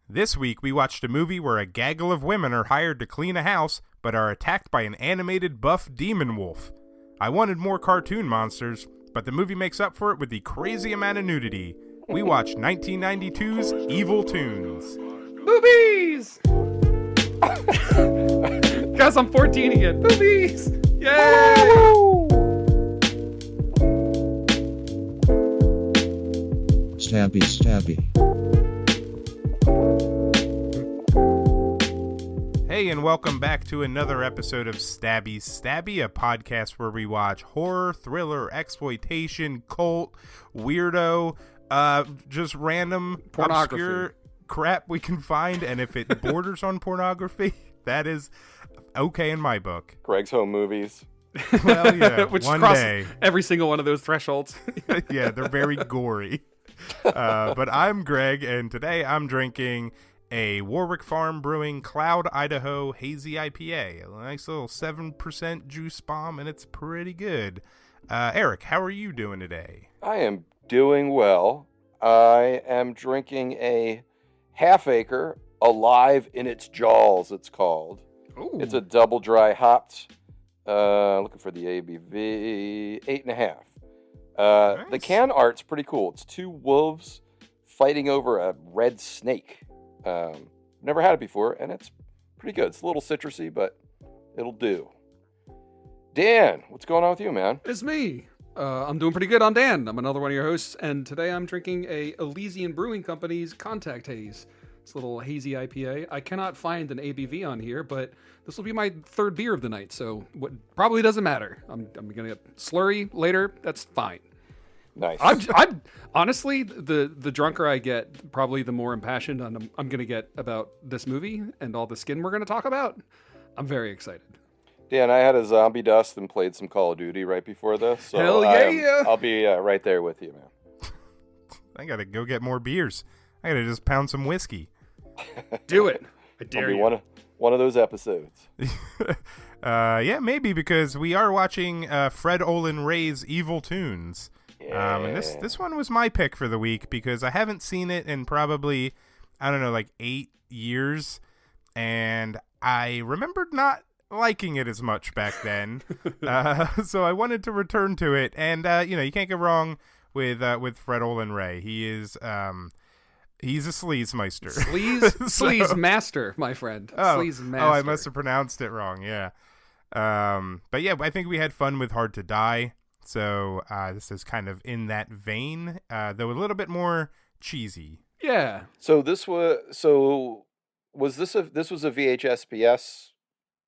This week, we watched a movie where a gaggle of women are hired to clean a house, but are attacked by an animated buff demon wolf. I wanted more cartoon monsters, but the movie makes up for it with the crazy amount of nudity. We watched 1992's Evil Toons. Boobies! Guess I'm 14 again. Boobies! Yay! Stabby Stabby. Hey, and welcome back to another episode of Stabby Stabby, a podcast where we watch horror, thriller, exploitation, cult, weirdo, just random, obscure crap we can find, and if it borders on pornography, that is okay in my book. Greg's Home Movies. Well, yeah, Which one crosses day. every single one of those thresholds. Yeah, they're very gory. But I'm Greg, and today I'm drinking a Warwick Farm Brewing Cloud, Idaho Hazy IPA. A nice little 7% juice bomb, and it's pretty good. Eric, how are you doing today? I am doing well. I am drinking a half acre alive in its jaws, it's called. Ooh. It's a double dry hopped, looking for the ABV, 8.5. Nice. The can art's pretty cool. It's two wolves fighting over a red snake. Never had it before, and it's pretty good. It's a little citrusy, but it'll do. Dan, what's going on with you, man? It's me. I'm doing pretty good. I'm Dan. I'm another one of your hosts, and today I'm drinking a Elysian Brewing Company's Contact Haze. It's a little hazy IPA. I cannot find an ABV on here, but this will be my third beer of the night, so what probably doesn't matter. I'm gonna get slurry later. That's fine. Nice. I'm honestly, the drunker I get, probably the more impassioned I'm gonna get about this movie and all the skin we're gonna talk about. I'm very excited. Dan, I had a zombie dust and played some Call of Duty right before this. So Hell yeah! I'll be right there with you, man. I gotta go get more beers. I gotta just pound some whiskey. Do it. I dare It'll be you. one of those episodes. Yeah, maybe, because we are watching Fred Olen Ray's Evil Toons. Yeah. And this one was my pick for the week because I haven't seen it in probably, I don't know, like 8 years. And I remembered not liking it as much back then. So I wanted to return to it. And, you can't go wrong with Fred Olen Ray. He is... he's a sleaze meister. Sleaze master, my friend. Sleaze master. Oh, I must have pronounced it wrong. Yeah. But yeah, I think we had fun with Hard to Die. So this is kind of in that vein, though a little bit more cheesy. Yeah. So this was a VHSPS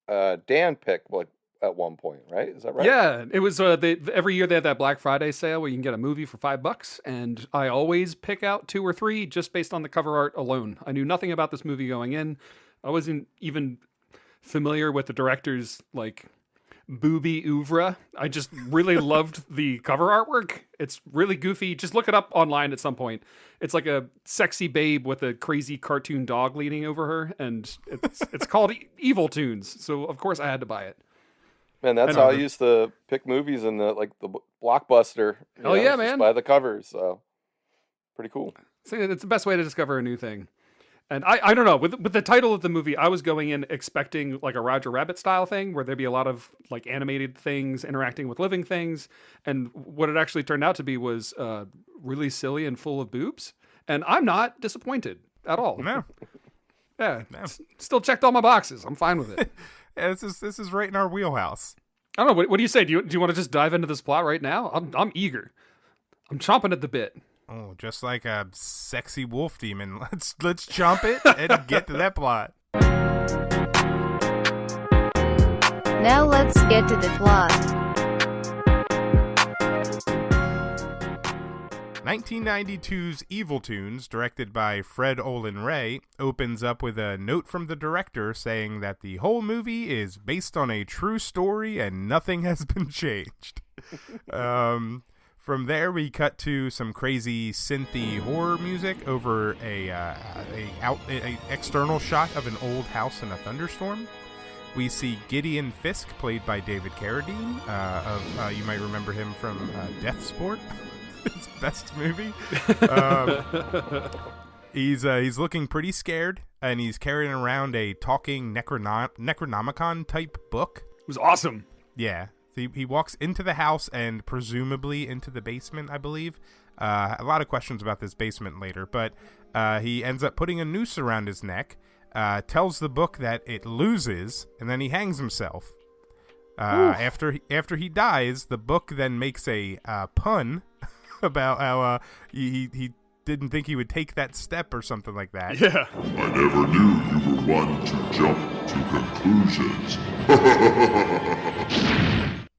Dan pick like at one point, right? Is that right? Yeah, it was. Every year they had that Black Friday sale where you can get a movie for $5, and I always pick out 2 or 3 just based on the cover art alone. I knew nothing about this movie going in. I wasn't even familiar with the director's booby oeuvre. I just really loved the cover artwork. It's really goofy. Just look it up online at some point. It's like a sexy babe with a crazy cartoon dog leaning over her, and it's called Evil Toons. So of course I had to buy it. Man, that's how I used to pick movies in the Blockbuster. Oh yeah, just man! by the covers, so pretty cool. So it's the best way to discover a new thing. And I don't know, with the title of the movie, I was going in expecting like a Roger Rabbit style thing where there'd be a lot of like animated things interacting with living things. And what it actually turned out to be was really silly and full of boobs. And I'm not disappointed at all. No. Yeah. No. Still checked all my boxes. I'm fine with it. Yeah, this is right in our wheelhouse. I don't know. What do you say? Do you want to just dive into this plot right now? I'm eager. I'm chomping at the bit. Oh, just like a sexy wolf demon. Let's jump it and get to that plot. Now let's get to the plot. 1992's Evil Toons, directed by Fred Olen Ray, opens up with a note from the director saying that the whole movie is based on a true story and nothing has been changed. From there, we cut to some crazy synthy horror music over a external shot of an old house in a thunderstorm. We see Gideon Fisk, played by David Carradine. You might remember him from Death Sport, his best movie. He's looking pretty scared, and he's carrying around a talking Necronomicon type book. It was awesome. Yeah. He walks into the house and presumably into the basement, I believe. A lot of questions about this basement later, but he ends up putting a noose around his neck, tells the book that it loses, and then he hangs himself. After he dies, the book then makes a pun about how he didn't think he would take that step or something like that. Yeah. I never knew you were one to jump to conclusions.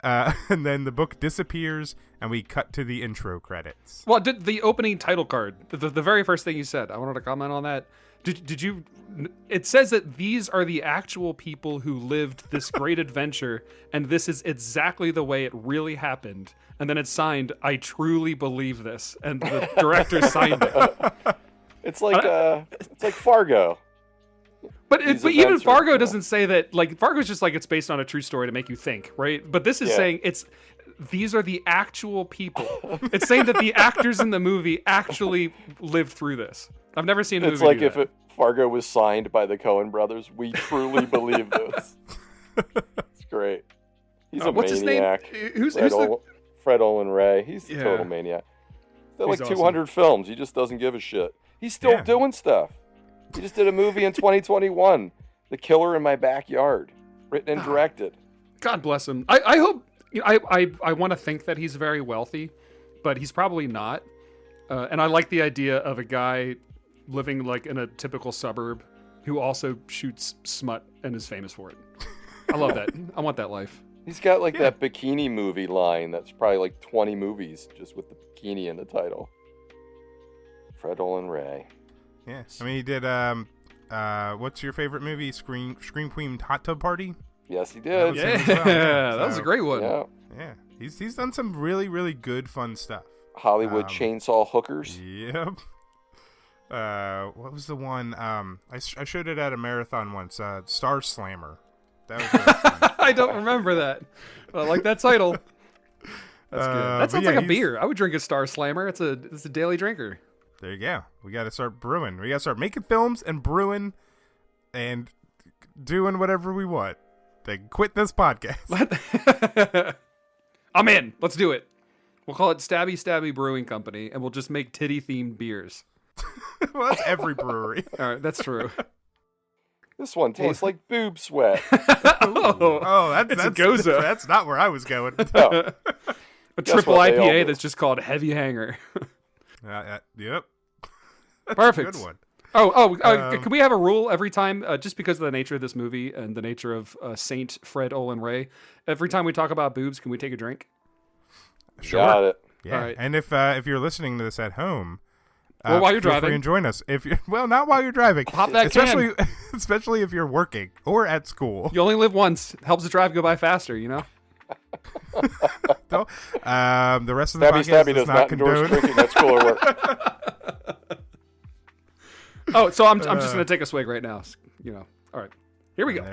And then the book disappears, and we cut to the intro credits. Well, did the opening title card, the very first thing you said, I wanted to comment on that. Did you? It says that these are the actual people who lived this great adventure, and this is exactly the way it really happened. And then it's signed, "I truly believe this," and the director signed it. It's like Fargo. But These even events are Fargo cool. doesn't say that. Like, Fargo's just like, it's based on a true story to make you think, right? But this is saying these are the actual people. It's saying that the actors in the movie actually lived through this. I've never seen a movie. It's like do if that. Fargo was signed by the Coen brothers. We truly believe this. It's great. He's a what's maniac. his name? Who's the... Fred Olen Ray. He's a Yeah. total maniac. He's got He's like awesome. 200 films. He just doesn't give a shit. He's still doing stuff. He just did a movie in 2021, The Killer in My Backyard, written and directed. God bless him. I hope. I want to think that he's very wealthy, but he's probably not. And I like the idea of a guy living like in a typical suburb who also shoots smut and is famous for it. I love that. I want that life. He's got like that bikini movie line that's probably like 20 movies just with the bikini in the title. Fred Olen Ray. Yeah, I mean, he did. What's your favorite movie? Scream Queen Hot Tub Party. Yes, he did. Yeah. Yeah, as well, yeah. that was a So- great one. Yeah. Yeah, he's done some really, really good, fun stuff. Hollywood Chainsaw Hookers. Yep. What was the one? I showed it at a marathon once. Star Slammer. That was really fun. I don't remember that. But I like that title. That's good. That but sounds yeah, like a he's- beer. I would drink a Star Slammer. It's a daily drinker. There you go. We got to start brewing. We got to start making films and brewing and doing whatever we want. Then quit this podcast. I'm in. Let's do it. We'll call it Stabby Stabby Brewing Company, and we'll just make titty-themed beers. Well, that's every brewery. All right, that's true. This one tastes like boob sweat. Oh, It's a Goza. That's not where I was going. No. A Guess triple what they all IPA do. that's just called Heavy Hanger. Yep. That's Perfect. a good one. Can we have a rule every time, just because of the nature of this movie and the nature of Saint Fred Olen Ray, every time we talk about boobs, can we take a drink? Sure. Got it. Yeah. All right. And if you're listening to this at home, Well, while you're feel free driving. and join us. If you're not while you're driving. Pop that especially especially if you're working or at school. You only live once. Helps the drive go by faster, you know? So, the rest of the Stabby podcast Stabby does does not endorse condone. drinking at school or work. Oh, so I'm just going to take a swig right now. You know. All right. Here we go.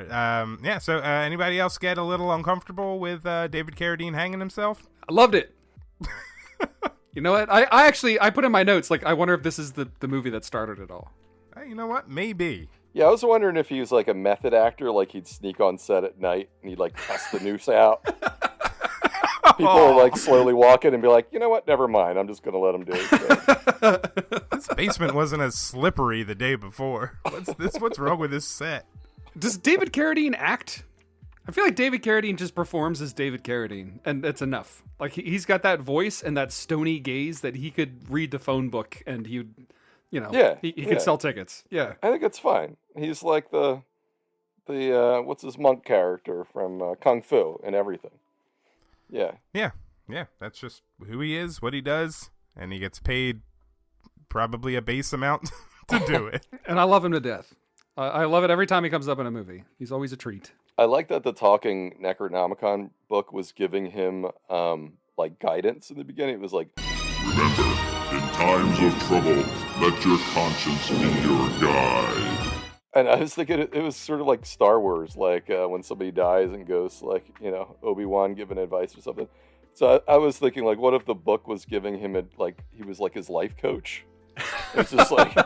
Yeah. So, anybody else get a little uncomfortable with David Carradine hanging himself? I loved it. You know what? I actually put in my notes, like, I wonder if this is the movie that started it all. You know what? Maybe. Yeah, I was wondering if he was like a method actor, like he'd sneak on set at night and he'd like test the noose out. People are like slowly walking and be like, you know what? Never mind. I'm just going to let him do it. This basement wasn't as slippery the day before. What's wrong with this set? Does David Carradine act? I feel like David Carradine just performs as David Carradine, and that's enough. Like, he's got that voice and that stony gaze that he could read the phone book and he would, you know, Yeah, he yeah. could sell tickets. Yeah. I think it's fine. He's like the what's his monk character from Kung Fu and everything. Yeah. Yeah. That's just who he is, what he does, and he gets paid probably a base amount to do it. And I love him to death. I love it every time he comes up in a movie. He's always a treat. I like that the talking Necronomicon book was giving him like guidance in the beginning. It was like, Remember, in times of trouble, let your conscience be your guide. and I was thinking it was sort of like Star Wars, like when somebody dies and goes like, you know, Obi-Wan giving advice or something. So I was thinking like, what if the book was giving him like he was like his life coach? It's just like,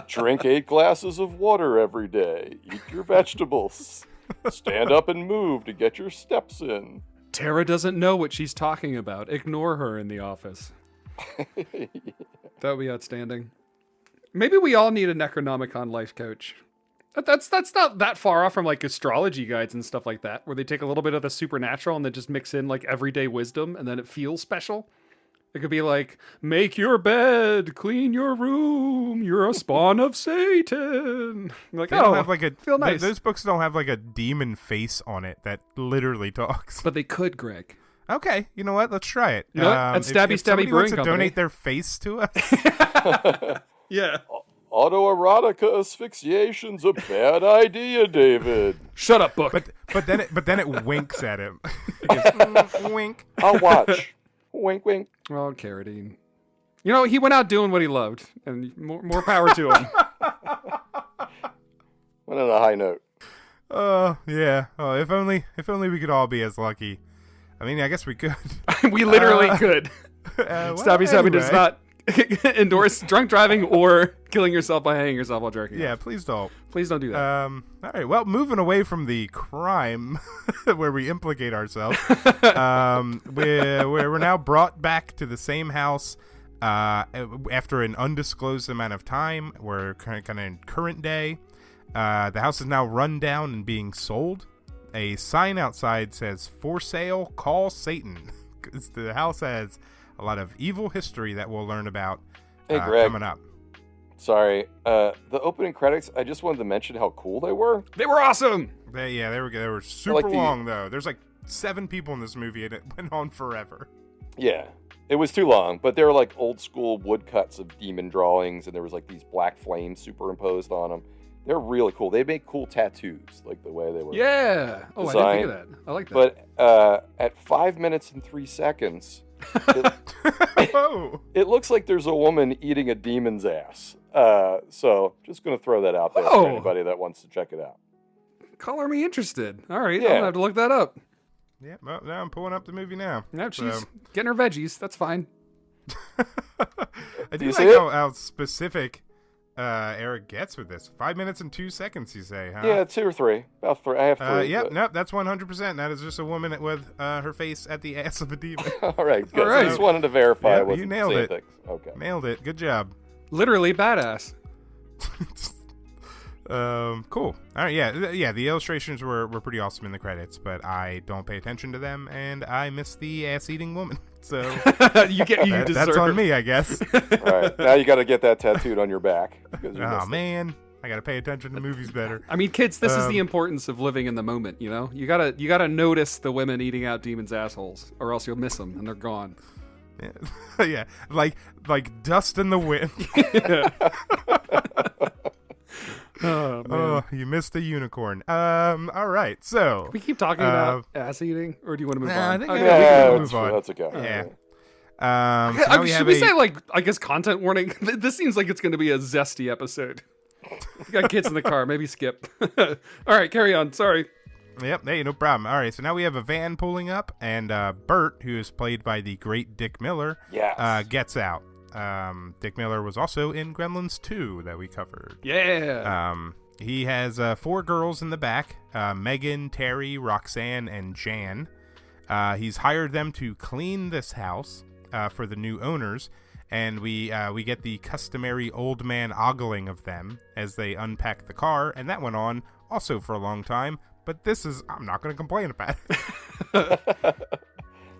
drink 8 glasses of water every day. Eat your vegetables. Stand up and move to get your steps in. Tara doesn't know what she's talking about. Ignore her in the office. That would be outstanding. Maybe we all need a Necronomicon life coach. That's not that far off from like astrology guides and stuff like that, where they take a little bit of the supernatural and then just mix in like everyday wisdom, and then it feels special. It could be like, make your bed, clean your room, you're a spawn of Satan. Like, They don't have feel nice. Those books don't have like a demon face on it that literally talks. But they could, Greg. Okay, you know what? Let's try it. You know what? At Stabby if Stabby somebody Brewing wants to Company. donate their face to us. Yeah. Autoerotica asphyxiation's a bad idea, David. Shut up, book. but then it winks at him. It goes, wink. I'll watch. Wink, wink. Oh, Carradine. You know, he went out doing what he loved, and more power to him. Went on a high note. Oh yeah. Oh, if only we could all be as lucky. I mean, I guess we could. We literally could. Well, Stabby Stabby does anyway. not endorse drunk driving or killing yourself by hanging yourself while jerking. Yeah, please don't. Please don't do that. All right. Well, moving away from the crime where we implicate ourselves, we're now brought back to the same house after an undisclosed amount of time. We're kind of in current day. The house is now run down and being sold. A sign outside says, "For sale, call Satan." 'Cause the house has a lot of evil history that we'll learn about Hey, Greg. coming up. Sorry. The opening credits, I just wanted to mention how cool they were. They were awesome. They were super like the- long, though. There's like 7 people in this movie, and it went on forever. Yeah. It was too long, but they were like old school woodcuts of demon drawings, and there was like these black flames superimposed on them. They're really cool. They make cool tattoos, like the way they were. Yeah. Oh, I didn't think of that. I like that. But at 5 minutes and 3 seconds, Whoa. it looks like there's a woman eating a demon's ass. So just going to throw that out there Whoa. for anybody that wants to check it out. Color me interested. All right. Yeah. I'm going to have to look that up. Yeah, well, now I'm pulling up the movie now. No, she's So- getting her veggies. That's fine. I do you like see it? how specific Eric gets with this. 5 minutes and 2 seconds, you say, huh? Yeah, 2 or 3. About 3. I have 3. Yep, but- nope, that's 100%. That is just a woman with her face at the ass of a demon. All right, good. All right. I just wanted to verify Yeah, I you wasn't nailed saying it. things. Okay. Nailed it. Good job. Literally badass. Cool. All right, yeah. The illustrations were pretty awesome in the credits, but I don't pay attention to them, and I miss the ass-eating woman. So you deserve. that's on me, I guess. All right. Now you got to get that tattooed on your back. Because you Oh missed it. man, I gotta pay attention to movies better. I mean, kids, this is the importance of living in the moment. You know, you gotta notice the women eating out demons' assholes, or else you'll miss them and they're gone. Yeah, yeah, like dust in the wind. Oh man. Oh, you missed a unicorn. All right, so Can we keep talking about ass eating, or do you want to move Nah, on? I think Okay. we can Yeah, move that's, on. that's okay. Yeah. I So now mean, we should have we a- say, like, I guess content warning? This seems like it's going to be a zesty episode. We got kids in the car. Maybe skip. All right, carry on. Sorry. Yep, hey, no problem. All right, so now we have a van pulling up, and Bert, who is played by the great Dick Miller, Yes. gets out. Dick Miller was also in Gremlins 2 that we covered. Yeah. He has 4 girls in the back, Megan, Terry, Roxanne, and Jan. He's hired them to clean this house for the new owners, and we get the customary old man ogling of them as they unpack the car, and that went on also for a long time, but I'm not going to complain about it.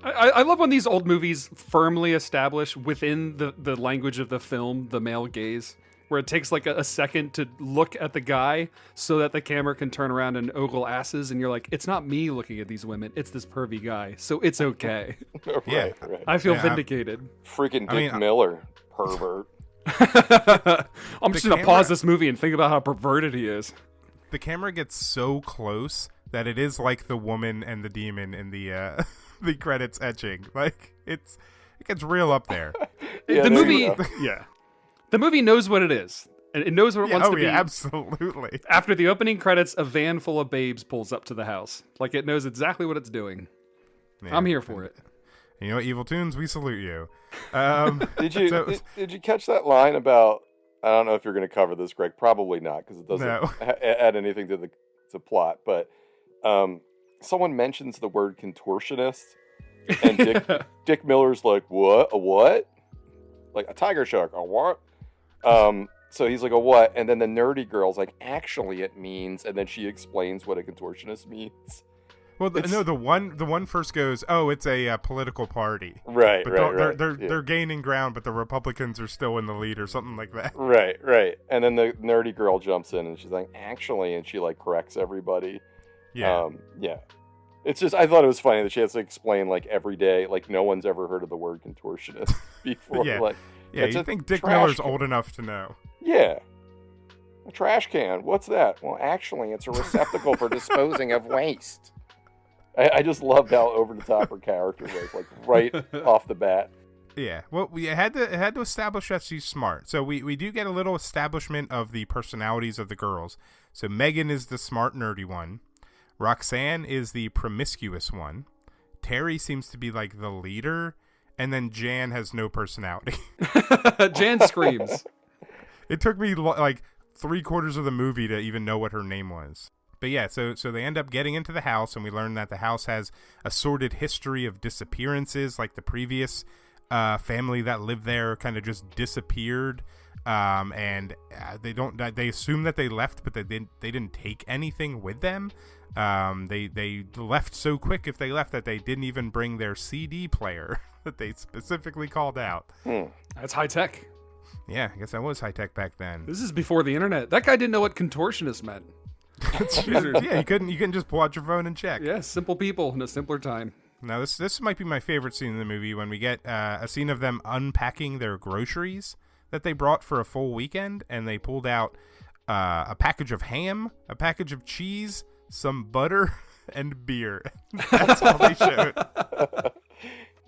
I love when these old movies firmly establish within the language of the film the male gaze, where it takes like a second to look at the guy so that the camera can turn around and ogle asses, and you're like, it's not me looking at these women, it's this pervy guy, so it's okay. right, Yeah. right. I feel Yeah, vindicated. Freaking I Dick mean, Miller, pervert. I'm just going to camera- pause this movie and think about how perverted he is. The camera gets so close that it is like the woman and the demon in the the credits etching. Like it gets real up there. Yeah, The there movie, you go. yeah. The movie knows what it is. And it knows what it Yeah, wants oh to be. yeah, absolutely. After the opening credits, a van full of babes pulls up to the house. Like, it knows exactly what it's doing. Yeah. I'm here for it. You know what, Evil Toons, we salute you. Did you catch that line about? I don't know if you're going to cover this, Greg. Probably not, because it doesn't add anything to the plot. But someone mentions the word contortionist, and Dick Miller's like, "What? A what? Like a tiger shark? A what?" So he's like, "A what?" And then the nerdy girl's like, "Actually, it means," and then she explains what a contortionist means. Well, no, the one first goes, "Oh, it's a political party." Right, but they're gaining ground, but the Republicans are still in the lead, or something like that. Right. And then the nerdy girl jumps in and she's like, "Actually," and she like corrects everybody. Yeah. It's just, I thought it was funny that she has to explain like every day, like no one's ever heard of the word contortionist before. Yeah. Like, yeah, you think Dick Miller's old enough to know? Yeah. A trash can. What's that? Well, actually, it's a receptacle for disposing of waste. I just loved how over the top her character was, like right off the bat. Yeah, well, we had to establish that she's smart. So we do get a little establishment of the personalities of the girls. So Megan is the smart, nerdy one. Roxanne is the promiscuous one. Terry seems to be like the leader, and then Jan has no personality. Jan screams. It took me like 3/4 of the movie to even know what her name was. But yeah, so they end up getting into the house, and we learn that the house has a sordid history of disappearances, like the previous family that lived there kind of just disappeared, and they assume that they left, but they didn't take anything with them. They left so quick if they left that they didn't even bring their CD player that they specifically called out. That's high tech. Yeah, I guess that was high tech back then. This is before the internet. That guy didn't know what contortionist meant. Yeah, you couldn't just pull out your phone and check. Yeah, simple people in a simpler time. Now this might be my favorite scene in the movie, when we get a scene of them unpacking their groceries that they brought for a full weekend, and they pulled out a package of ham, a package of cheese, some butter, and beer. That's all they showed.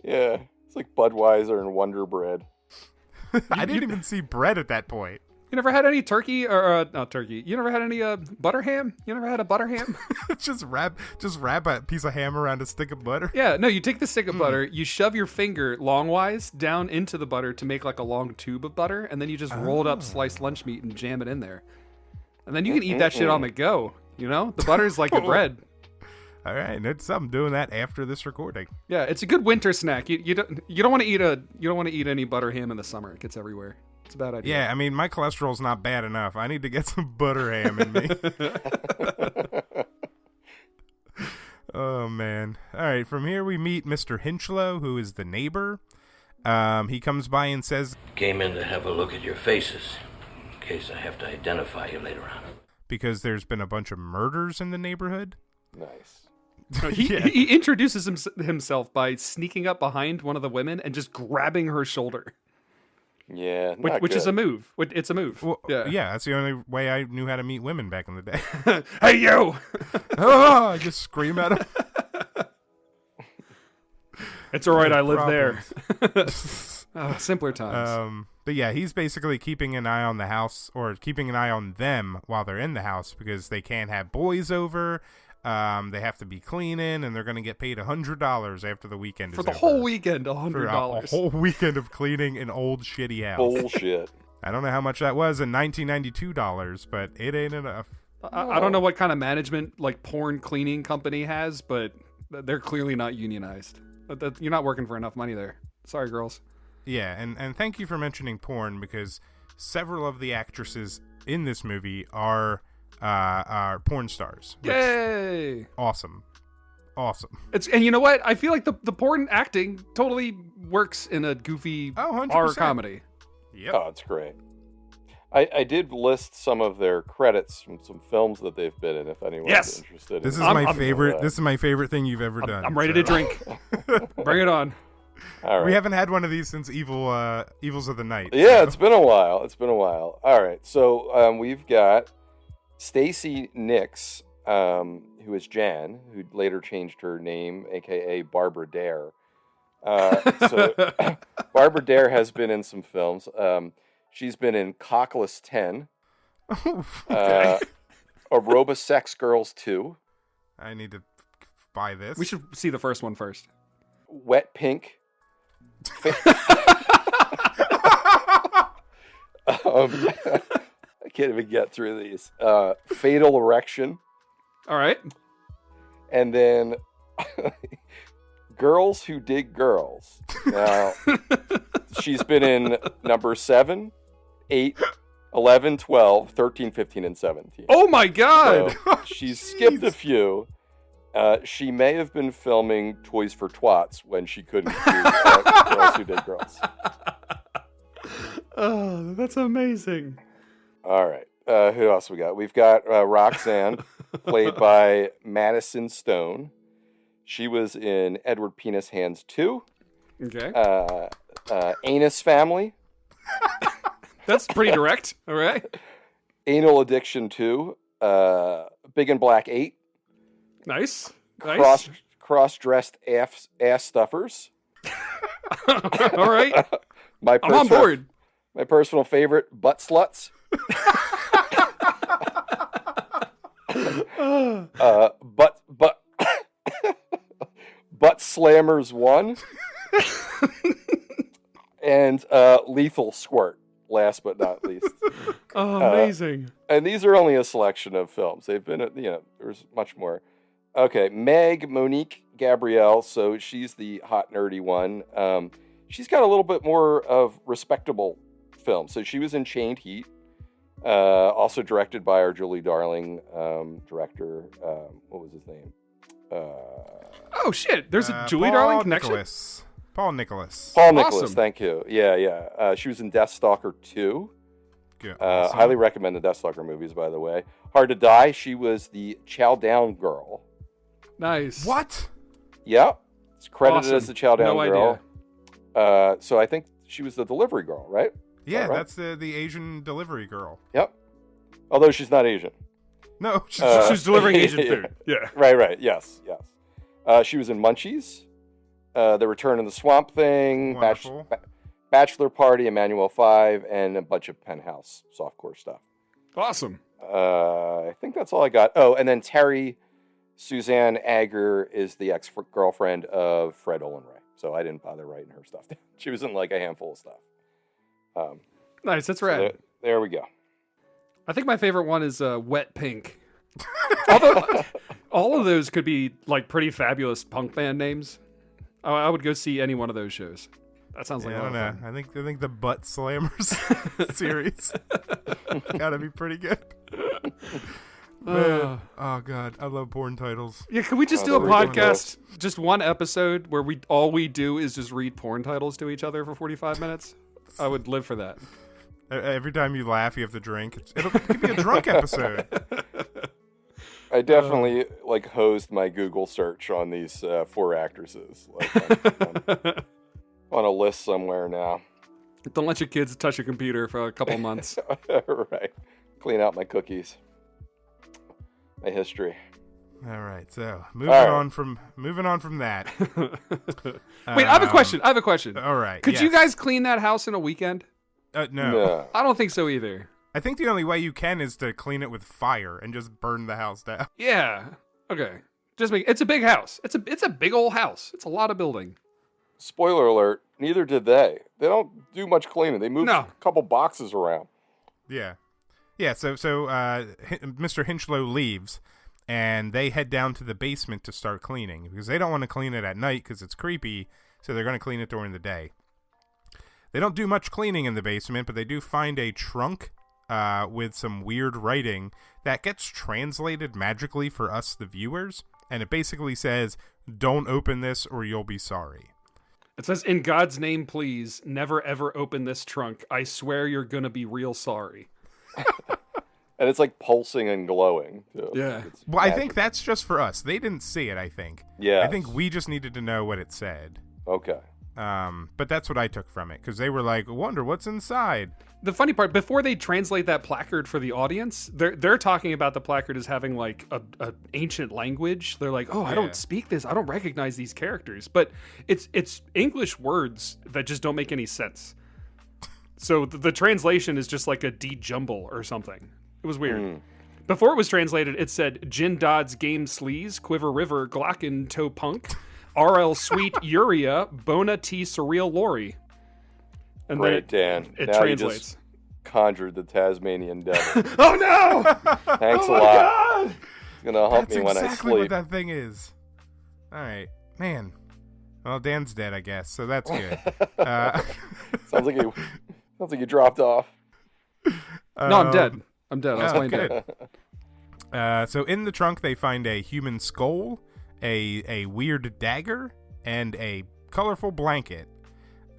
Yeah, it's like Budweiser and Wonder Bread. I didn't even see bread at that point. You never had any turkey or not turkey? You never had any butter ham? You never had a butter ham? just wrap a piece of ham around a stick of butter. Yeah, no, you take the stick of butter, you shove your finger longwise down into the butter to make like a long tube of butter, and then you just roll it up sliced lunch meat and jam it in there. And then you can eat that shit on the go, you know? The butter's like the bread. All right, I'm doing that after this recording. Yeah, it's a good winter snack. You don't want to eat any butter ham in the summer. It gets everywhere. It's a bad idea. Yeah, I mean, my cholesterol's not bad enough. I need to get some butter ham in me. Oh, man. All right, from here we meet Mr. Hinchlow, who is the neighbor. He comes by and says, "Came in to have a look at your faces, in case I have to identify you later on." Because there's been a bunch of murders in the neighborhood. Nice. He introduces himself by sneaking up behind one of the women and just grabbing her shoulder. Yeah, which is a move. It's a move. Well, yeah, that's the only way I knew how to meet women back in the day. Hey, you! Oh, I just scream at them. It's all right, I live there. Simpler times. But yeah, he's basically keeping an eye on the house, or keeping an eye on them while they're in the house, because they can't have boys over. They have to be cleaning, and they're going to get paid $100 after the weekend is over. For the whole weekend, $100. For a whole weekend of cleaning an old shitty house. Bullshit. I don't know how much that was in $1992, but it ain't enough. I don't know what kind of management like porn cleaning company has, but they're clearly not unionized. You're not working for enough money there. Sorry, girls. Yeah, and thank you for mentioning porn, because several of the actresses in this movie are porn stars. Yay! Awesome. And you know what? I feel like the porn acting totally works in a goofy horror comedy. Yep. Oh, it's great. I did list some of their credits from some films that they've been in, if anyone's interested. This is my favorite. This is my favorite thing you've ever done. I'm ready to drink. Bring it on. All right. We haven't had one of these since Evils of the Night. Yeah, so. It's been a while. All right, so we've got Stacy Nix, who is Jan, who later changed her name, a.k.a. Barbara Dare. So Barbara Dare has been in some films. She's been in Cockless 10, Aroba Sex Girls 2. I need to buy this. We should see the first one first. Wet Pink, I can't even get through these. Fatal Erection. All right. And then Girls Who Dig Girls. Now, she's been in number 7, 8, 11, 12, 13, 15, and 17. Oh my God! So she's skipped a few. She may have been filming Toys for Twats when she couldn't do Girls Who Dig Girls. Oh, that's amazing. All right. Who else we got? We've got Roxanne, played by Madison Stone. She was in Edward Penis Hands 2. Okay. Anus Family. That's pretty direct. All right. Anal Addiction 2. Big and Black 8. Nice. Nice. Cross-dressed ass stuffers. All right. I'm on board. My personal favorite, Butt Sluts. Butt Slammers 1. And Lethal Squirt, last but not least. Oh, amazing. And these are only a selection of films. They've been, there's much more. Okay, Meg Monique Gabrielle, so she's the hot, nerdy one. She's got a little bit more of respectable films. So she was in Chained Heat, also directed by our Julie Darling director. What was his name? Oh, shit. There's a Julie Darling connection? Paul Nicholas. Paul Nicholas, Awesome. thank you. Yeah. She was in Deathstalker 2. Good. Awesome. Highly recommend the Deathstalker movies, by the way. Hard to Die, she was the Chow Down Girl. Nice. What? Yeah. It's credited Awesome. as the Chow Down No Girl. So I think she was the delivery girl, right? Yeah, right? that's the Asian delivery girl. Yep. Although she's not Asian. No, She's delivering Asian food. Yeah. Right. Yes. She was in Munchies, The Return of the Swamp Thing, Wonderful. Bachelor Party, Emmanuel 5, and a bunch of Penthouse softcore stuff. Awesome. I think that's all I got. Oh, and then Terry Suzanne Agger is the ex-girlfriend of Fred Olen Ray. So I didn't bother writing her stuff down. She was in like a handful of stuff. Nice. That's So rad. there we go. I think my favorite one is Wet Pink. Although all of those could be like pretty fabulous punk band names. I would go see any one of those shows. That sounds like I a don't lot know. of fun. I think the Butt Slammers series gotta be pretty good. Man. Oh god, I love porn titles. Yeah, can we just do a podcast, just one episode where all we do is just read porn titles to each other for 45 minutes? I would live for that. Every time you laugh, you have to drink. It could be a drunk episode. I definitely hosed my Google search on these 4 actresses. I'm on a list somewhere now. Don't let your kids touch a computer for a couple months. Right. Clean out my cookies. My history. All right, so moving on from that. Wait, I have a question. All right, Could you guys clean that house in a weekend? No. I don't think so either. I think the only way you can is to clean it with fire and just burn the house down. Yeah. Okay. It's a big house. It's a big old house. It's a lot of building. Spoiler alert, neither did they. They don't do much cleaning. They moved a couple boxes around. Yeah. Yeah, so Mr. Hinchlow leaves, and they head down to the basement to start cleaning, because they don't want to clean it at night because it's creepy, so they're going to clean it during the day. They don't do much cleaning in the basement, but they do find a trunk with some weird writing that gets translated magically for us, the viewers, and it basically says, "Don't open this or you'll be sorry." It says, "In God's name, please, never ever open this trunk. I swear you're going to be real sorry." And it's like pulsing and glowing. Too. Yeah. Well, I think that's just for us. They didn't see it, I think. Yeah. I think we just needed to know what it said. Okay. But that's what I took from it, because they were like, "Wonder what's inside." The funny part, before they translate that placard for the audience, they're talking about the placard as having like a ancient language. They're like, "Oh, I don't speak this. I don't recognize these characters." But it's English words that just don't make any sense. So the translation is just like a de-jumble or something. It was weird. Before it was translated, it said, "Jin Dodds Game Sleaze, Quiver River, Glocken Toe Punk, RL Sweet Uria Bona T Surreal Lori. And Great, then Dan. it Now you translates. just conjured the Tasmanian devil. Oh no! Thanks Oh a my lot. God! It's gonna hump That's me when exactly I what sleep. that thing is. All right, man. Well, Dan's dead, I guess, so that's good. Sounds like you dropped off. No, I'm dead. I'm dead. I was Oh, playing good. dead. So in the trunk, they find a human skull, a weird dagger, and a colorful blanket.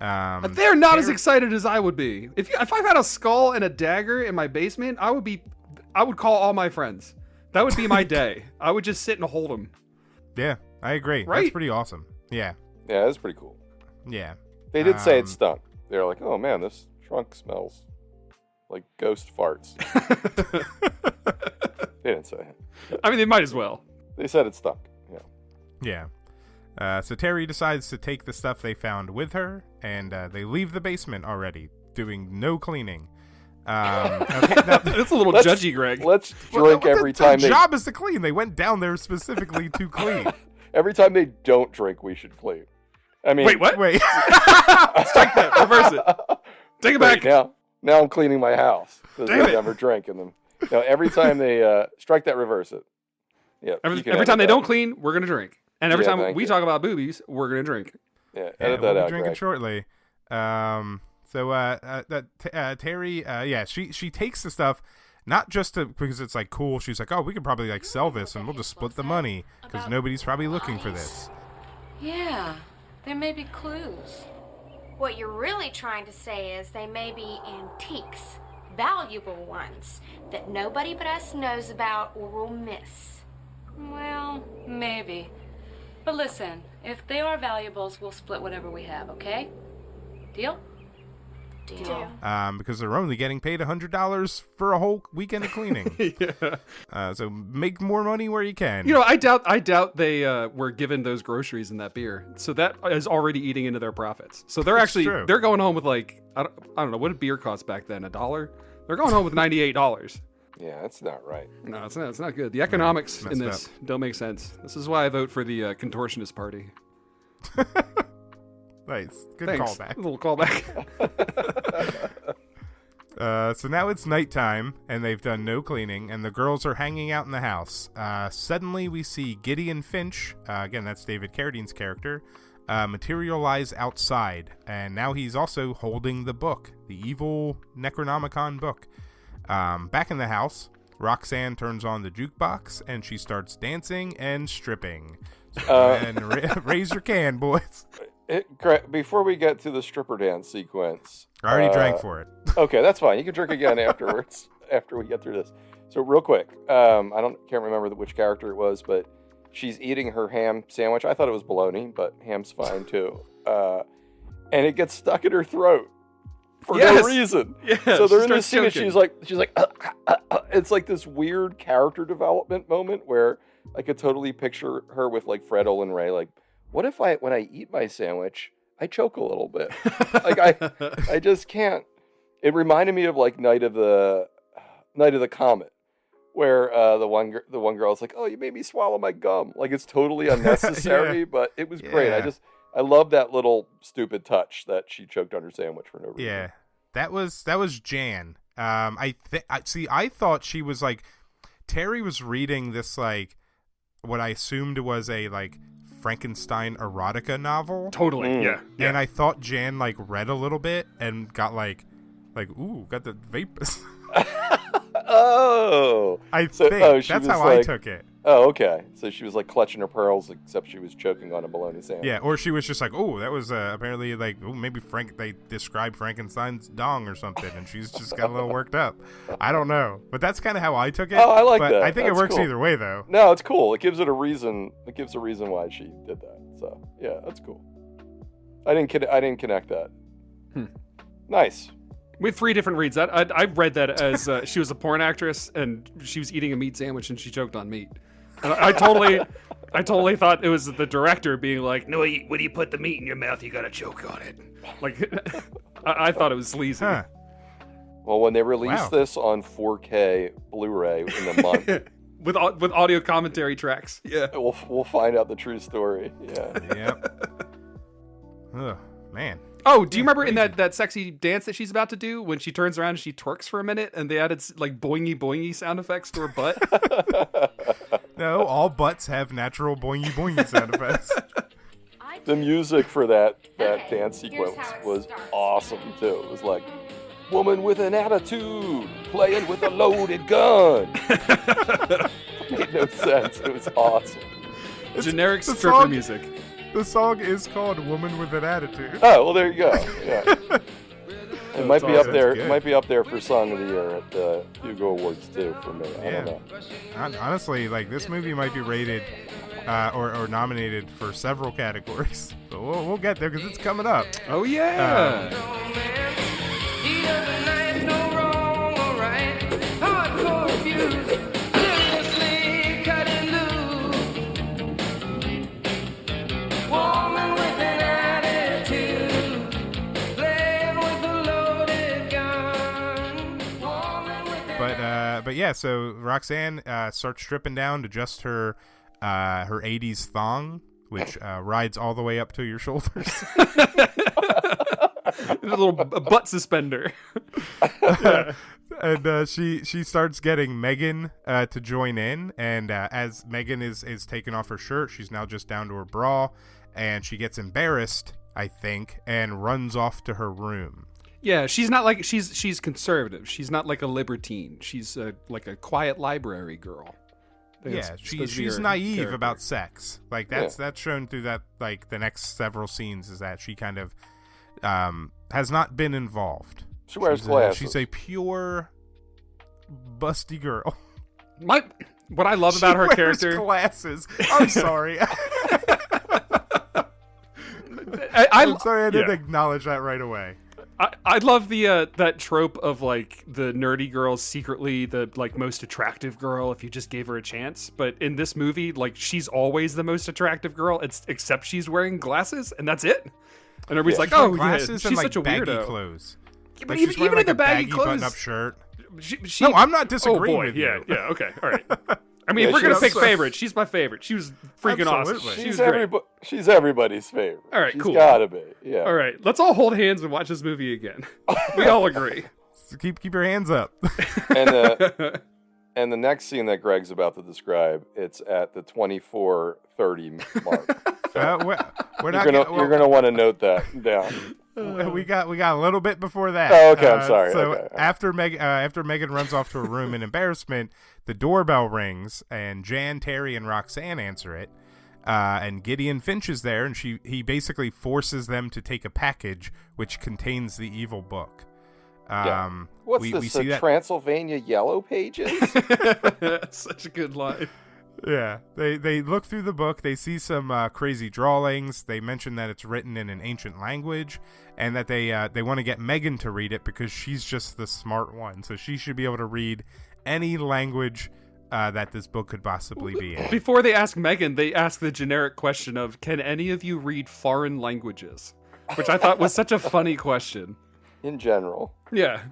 They're not as excited as I would be. If I had a skull and a dagger in my basement, I would call all my friends. That would be my day. I would just sit and hold them. Yeah, I agree. Right? That's pretty awesome. Yeah, Yeah, that's pretty cool. yeah. They did say it stunk. They were like, "Oh man, this trunk smells like ghost farts." They didn't say it. I mean, they might as well. They said it stunk. Yeah. Yeah. So Terry decides to take the stuff they found with her, and they leave the basement already, doing no cleaning. Okay, That's a little judgy, Greg. Let's drink every time their they job is to clean. They went down there specifically to clean. every time they don't drink, we should clean. I mean, Wait, what? Wait. Strike that. Reverse it. Take it back. Now I'm cleaning my house because Damn they it. never drink in them. Now every time they strike that, reverse it. Yeah. Every time they don't clean, we're gonna drink. And every Yeah, time thank we you. talk about boobies, we're gonna drink. Yeah, Yeah, edit we'll that be out, drinking Greg. shortly. Terry, she takes the stuff not just because it's like cool. She's like, oh, we could probably like sell this and we'll just split the money because nobody's probably looking for this. Yeah, there may be clues. What you're really trying to say is they may be antiques, valuable ones, that nobody but us knows about or will miss. Well, maybe. But listen, if they are valuables, we'll split whatever we have, okay? Deal? Deal. Because they're only getting paid $100 for a whole weekend of cleaning. Yeah. So make more money where you can. You know, I doubt they were given those groceries and that beer, so that is already eating into their profits. So they're That's true. they're going home with like I don't know what did beer cost back then, $1? They're going home with $98. Yeah, that's not right. No, it's not. It's not good. The economics in messed this don't make sense. This is why I vote for the contortionist party. Nice. Good Thanks. callback. A little callback. So now it's nighttime, and they've done no cleaning, and the girls are hanging out in the house. Suddenly, we see Gideon Finch, again, that's David Carradine's character, materialize outside, and now he's also holding the book, the evil Necronomicon book. Back in the house, Roxanne turns on the jukebox, and she starts dancing and stripping. And raise your can, boys. Before we get to the stripper dance sequence, I already drank for it. Okay, that's fine. You can drink again afterwards after we get through this. So real quick, I can't remember which character it was, but she's eating her ham sandwich. I thought it was bologna, but ham's fine too. And it gets stuck in her throat for no reason. Yeah, so they're in this starts scene, and choking. she's like, it's like this weird character development moment where I could totally picture her with like Fred Olen Ray, like, what if when I eat my sandwich, I choke a little bit? Like I just can't. It reminded me of like Night of the Comet, where the one girl's like, "Oh, you made me swallow my gum." Like it's totally unnecessary, Yeah. but it was great. Yeah. I love that little stupid touch that she choked on her sandwich for no reason. Yeah, that was Jan. I thought she was like Terry was reading this like what I assumed was a like Frankenstein erotica novel. Totally. Yeah. And I thought Jan like read a little bit and got like ooh, got the vapors. Oh, I think she that's was how I like- took it. Oh, okay. So she was like clutching her pearls, except she was choking on a bologna sandwich. Yeah, or she was just like, oh, that was apparently like, oh, maybe they described Frankenstein's dong or something, and she's just got a little worked up. I don't know, but that's kind of how I took it. Oh, I like but that. I think That's it works cool. either way, though. No, it's cool. It gives it a reason. It gives a reason why she did that. So yeah, that's cool. I didn't connect that. Nice. We have 3 different reads. I read that as she was a porn actress and she was eating a meat sandwich and she choked on meat. And I totally thought it was the director being like, "No, when you put the meat in your mouth, you gotta choke on it." Like, I thought it was sleazy. Huh. Well, when they release Wow. this on 4K Blu-ray in a month, with audio commentary tracks. Yeah. We'll find out the true story. Yeah. Yep. Ugh, man. Oh, do you remember in that sexy dance that she's about to do when she turns around and she twerks for a minute and they added like boingy boingy sound effects to her butt? No, all butts have natural boingy boingy sound effects. The music for that dance sequence was awesome too. It was like, woman with an attitude playing with a loaded gun. It made no sense. It was awesome. Generic stripper music. The song is called "Woman with an Attitude." Oh, well, there you go. Yeah. It might be up there. Good. It might be up there for Song of the Year at the Hugo Awards too for me. I don't know. Honestly, like this movie might be rated or nominated for several categories, but we'll get there because it's coming up. Oh yeah. But yeah, so Roxanne starts stripping down to just her 80s thong, which rides all the way up to your shoulders. A little butt suspender. Yeah. And she starts getting Megan to join in, and as Megan is taking off her shirt, she's now just down to her bra, and she gets embarrassed, I think, and runs off to her room. Yeah, she's not like she's conservative. She's not like a libertine. She's like a quiet library girl. Yeah, she's naive character. About sex. Like that's shown through that, like the next several scenes is that she kind of has not been involved. She wears glasses. She's a pure busty girl. What I love about her character. Glasses. I'm sorry. I'm sorry I didn't acknowledge that right away. I love the that trope of like the nerdy girl secretly the like most attractive girl if you just gave her a chance. But in this movie, like she's always the most attractive girl, except she's wearing glasses, and that's it. And everybody's like, "Oh, glasses she's and, such a baggy weirdo." Clothes. Yeah, but like even in the baggy clothes, button-up shirt. She, no, I'm not disagreeing with you. you. Yeah, okay, all right. I mean, if we're gonna pick favorites, she's my favorite. She was freaking awesome. She's everybody's favorite. All right, she's cool. Gotta be. Yeah. All right, let's all hold hands and watch this movie again. We all agree. So keep your hands up. And the next scene that Greg's about to describe, it's at the 24:30 mark. So you're gonna want to note that down. We got a little bit before that. Oh, okay. I'm sorry. So okay. after Megan runs off to her room in embarrassment, the doorbell rings and Jan, Terry, and Roxanne answer it. And Gideon Finch is there, and he basically forces them to take a package which contains the evil book. What's this? We see that Transylvania Yellow Pages. Such a good line. Yeah, they look through the book. They see some crazy drawings. They mention that it's written in an ancient language, and that they want to get Megan to read it because she's just the smart one. So she should be able to read any language that this book could possibly be in. Before they ask Megan, they ask the generic question of, "Can any of you read foreign languages?" Which I thought was such a funny question. In general. Yeah.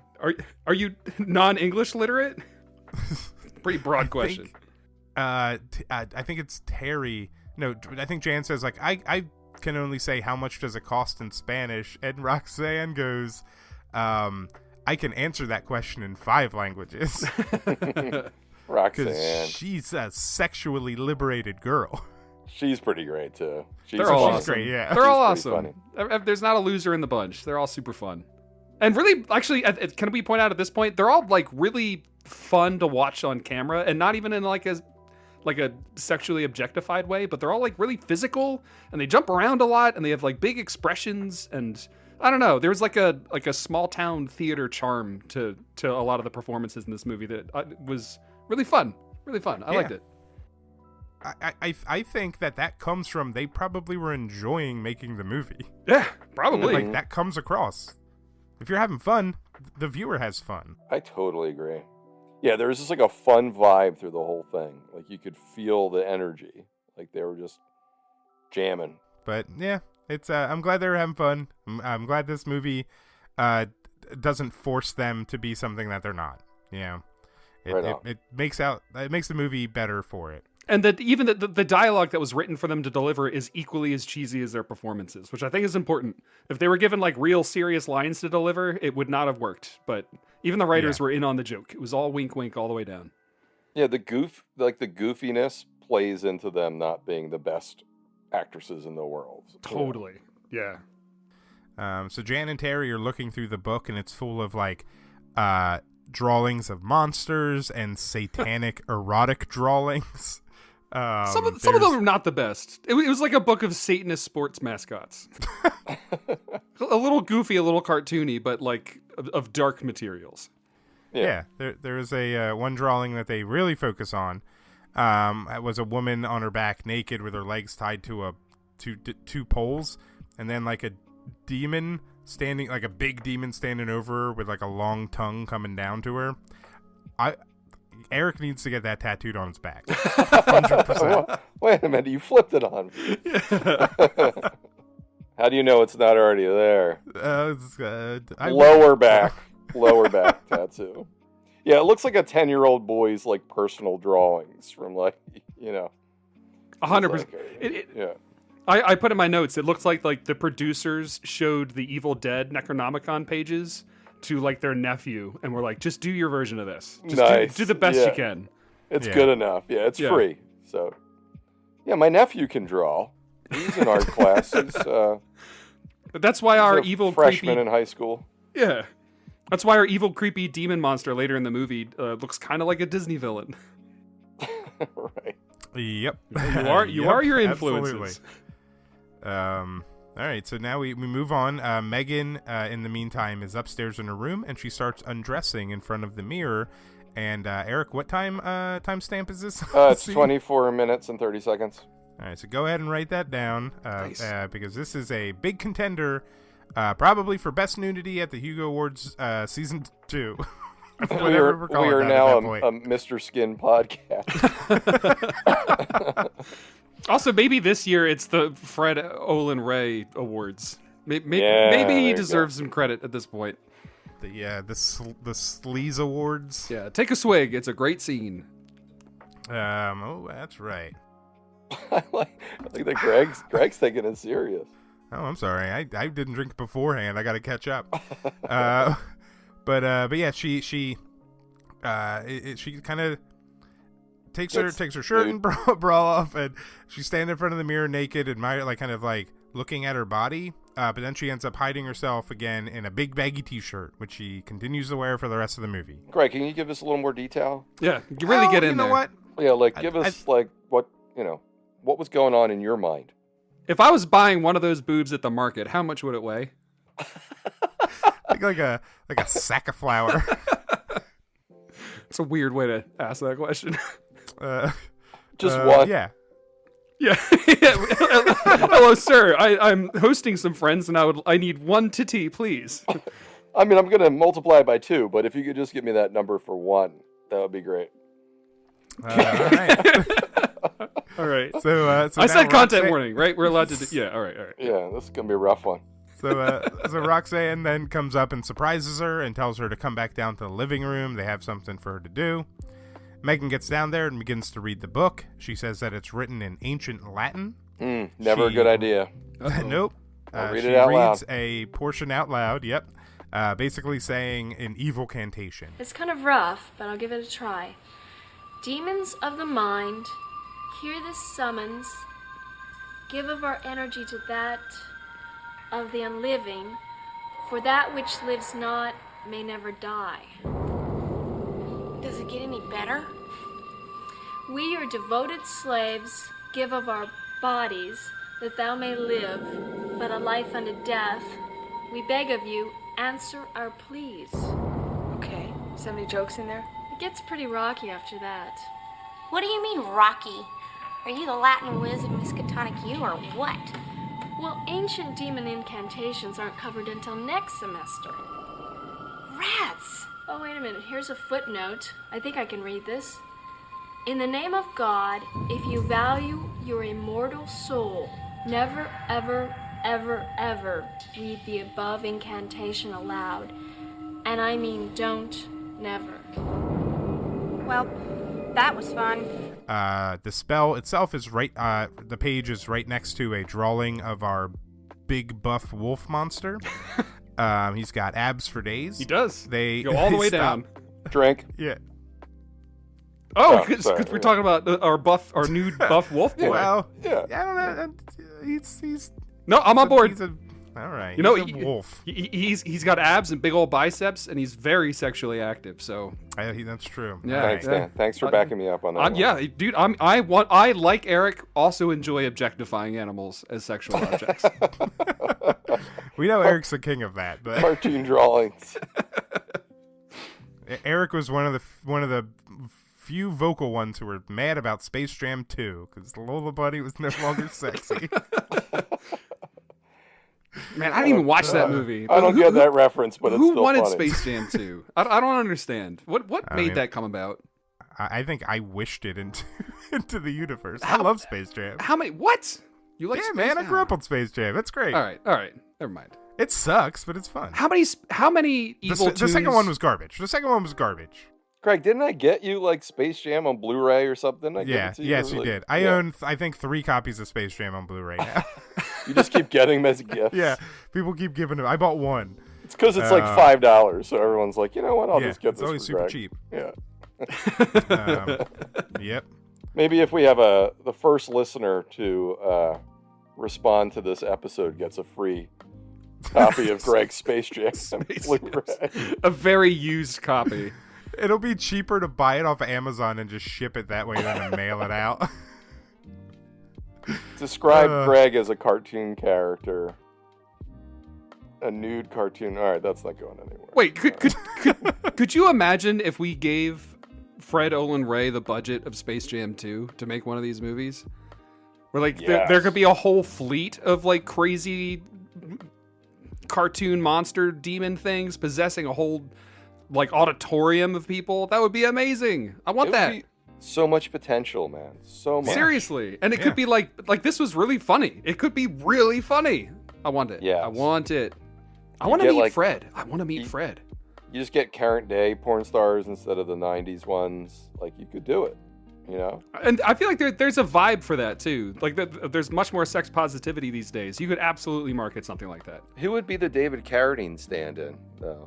Are you non-English literate? Pretty broad question. I think it's Terry. No, I think Jan says, like, I can only say how much does it cost in Spanish, and Roxanne goes, I can answer that question in 5 languages. Roxanne. She's a sexually liberated girl. She's pretty great too. They're all awesome. Great, yeah. They're all awesome. There's not a loser in the bunch. They're all super fun. And really, actually, can we point out at this point, they're all like really fun to watch on camera, and not even in like a sexually objectified way, but they're all like really physical, and they jump around a lot, and they have like big expressions, and I don't know. There was like a small town theater charm to a lot of the performances in this movie that was really fun. Really fun. I liked it. I think that comes from they probably were enjoying making the movie. Yeah, probably. Like that comes across. If you're having fun, the viewer has fun. I totally agree. Yeah, there was just like a fun vibe through the whole thing. Like you could feel the energy. Like they were just jamming. But yeah, it's I'm glad they were having fun. I'm glad this movie doesn't force them to be something that they're not. You know, It makes the movie better for it. And that even the dialogue that was written for them to deliver is equally as cheesy as their performances, which I think is important. If they were given like real serious lines to deliver, it would not have worked. But even the writers were in on the joke. It was all wink, wink all the way down. Yeah, the goofiness plays into them not being the best actresses in the world. Totally. Yeah. So Jan and Terry are looking through the book, and it's full of like drawings of monsters and satanic erotic drawings. Some of them are not the best. It was like a book of Satanist sports mascots. A little goofy, a little cartoony, but like of dark materials. Yeah, there is a one drawing that they really focus on. It was a woman on her back naked with her legs tied to two poles, and then like a demon standing, like a big demon standing over her with like a long tongue coming down to her. Eric needs to get that tattooed on his back. 100%. Wait a minute, you flipped it on me. How do you know it's not already there? Lower back tattoo. Yeah, it looks like a 10-year-old boy's like personal drawings from 100%. Yeah. I put in my notes, it looks like the producers showed the Evil Dead Necronomicon pages to like their nephew and were like, just do your version of this. Just do the best you can. It's good enough. Yeah, it's free. So, yeah, my nephew can draw. He's in art classes. But that's why our evil freshman creepy... in high school. Yeah. That's why our evil, creepy demon monster later in the movie looks kind of like a Disney villain. Right. Yep. You are your influences. Absolutely. All right, so now we move on. Megan, in the meantime, is upstairs in her room, and she starts undressing in front of the mirror. And Eric, what timestamp is this? It's 24 minutes and 30 seconds. All right, so go ahead and write that down, Nice. Because this is a big contender, probably for Best Nudity at the Hugo Awards Season 2. We are now a Mr. Skin podcast. Also, maybe this year it's the Fred Olen Ray Awards. Maybe he deserves some credit at this point. The Sleaze Awards. Yeah, take a swig. It's a great scene. Oh, that's right. I think that Greg's taking it serious. Oh, I'm sorry. I didn't drink beforehand. I got to catch up. But yeah, she kind of takes her shirt and bra off, and she's standing in front of the mirror naked, kind of looking at her body. But then she ends up hiding herself again in a big baggy T-shirt, which she continues to wear for the rest of the movie. Greg, can you give us a little more detail? Yeah, you really get in there. You know what? Yeah, give us what was going on in your mind. If I was buying one of those boobs at the market, how much would it weigh? like a sack of flour. It's a weird way to ask that question. Just one. Yeah. Yeah. Hello, sir. I'm hosting some friends, and I need one titty, please. I mean, I'm going to multiply by 2, but if you could just give me that number for 1, that would be great. All right. All right. So I said content warning, right? We're allowed to do... Yeah, all right. Yeah, this is going to be a rough one. So Roxanne then comes up and surprises her and tells her to come back down to the living room. They have something for her to do. Megan gets down there and begins to read the book. She says that it's written in ancient Latin. Never a good idea. Nope. I'll read she it out reads loud. a portion out loud, yep. Basically saying an evil cantation. It's kind of rough, but I'll give it a try. Demons of the mind, hear this summons. Give of our energy to that of the unliving, for that which lives not may never die. Does it get any better? We, your devoted slaves, give of our bodies, that thou may live, but a life unto death. We beg of you, answer our pleas. Okay, so many jokes in there? It gets pretty rocky after that. What do you mean, Rocky? Are you the Latin whiz of Miskatonic U or what? Well, ancient demon incantations aren't covered until next semester. Rats! Oh, wait a minute. Here's a footnote. I think I can read this. In the name of God, if you value your immortal soul, never, ever, ever, ever read the above incantation aloud. And I mean don't, never. Well, that was fun. The spell itself is right. The page is right next to a drawing of our big buff wolf monster. He's got abs for days. He does. They go all the way stop. down. Drink. Yeah. Oh, because we're talking about our new buff wolf boy. Well, Yeah. I don't know. He's No, I'm on board. All right. You know, he's a wolf. He's got abs and big old biceps, and he's very sexually active. So That's true. yeah, Thanks, Dan. Thanks for backing me up on that. yeah, dude. I like Eric. Also enjoy objectifying animals as sexual objects. We know Eric's the king of that, but Cartoon drawings. Eric was one of the few vocal ones who were mad about Space Jam 2 because Lola Bunny was no longer sexy. Man, I didn't even watch that movie. I don't get that reference, but it's who still wanted funny. Space Jam 2? I don't understand. What made that come about? I think I wished it into the universe. I love Space Jam. How many? What? You like? Yeah, Space man, I Jam? grew up on Space Jam. That's great. All right. Never mind. It sucks, but it's fun. How many evil? The second one was garbage. Craig, didn't I get you like Space Jam on Blu-ray or something? Yes, you did. I own, I think, 3 copies of Space Jam on Blu-ray now. You just keep getting them as gifts. Yeah, people keep giving them. I bought one. It's because it's like $5, so everyone's like, you know what? I'll just get it's this. always for super Greg. cheap. Yeah. Yep. Maybe if we have the first listener to respond to this episode gets a free copy of Greg's Space Jam Blu-ray. A very used copy. It'll be cheaper to buy it off of Amazon and just ship it that way than to mail it out. Describe Greg as a cartoon character. A nude cartoon. All right, that's not going anywhere. Wait, could you imagine if we gave Fred Olen Ray the budget of Space Jam 2 to make one of these movies? Where like there could be a whole fleet of like crazy cartoon monster demon things possessing a whole like auditorium of people. That would be amazing. I want that. Be so much potential, man. So much. Seriously. And it could be like this was really funny. It could be really funny. I want it. Yeah. I want it. I want to meet Fred. I want to meet Fred. You just get current day porn stars instead of the 90s ones. Like, you could do it, you know? And I feel like there's a vibe for that, too. Like, there's much more sex positivity these days. You could absolutely market something like that. Who would be the David Carradine stand-in, though?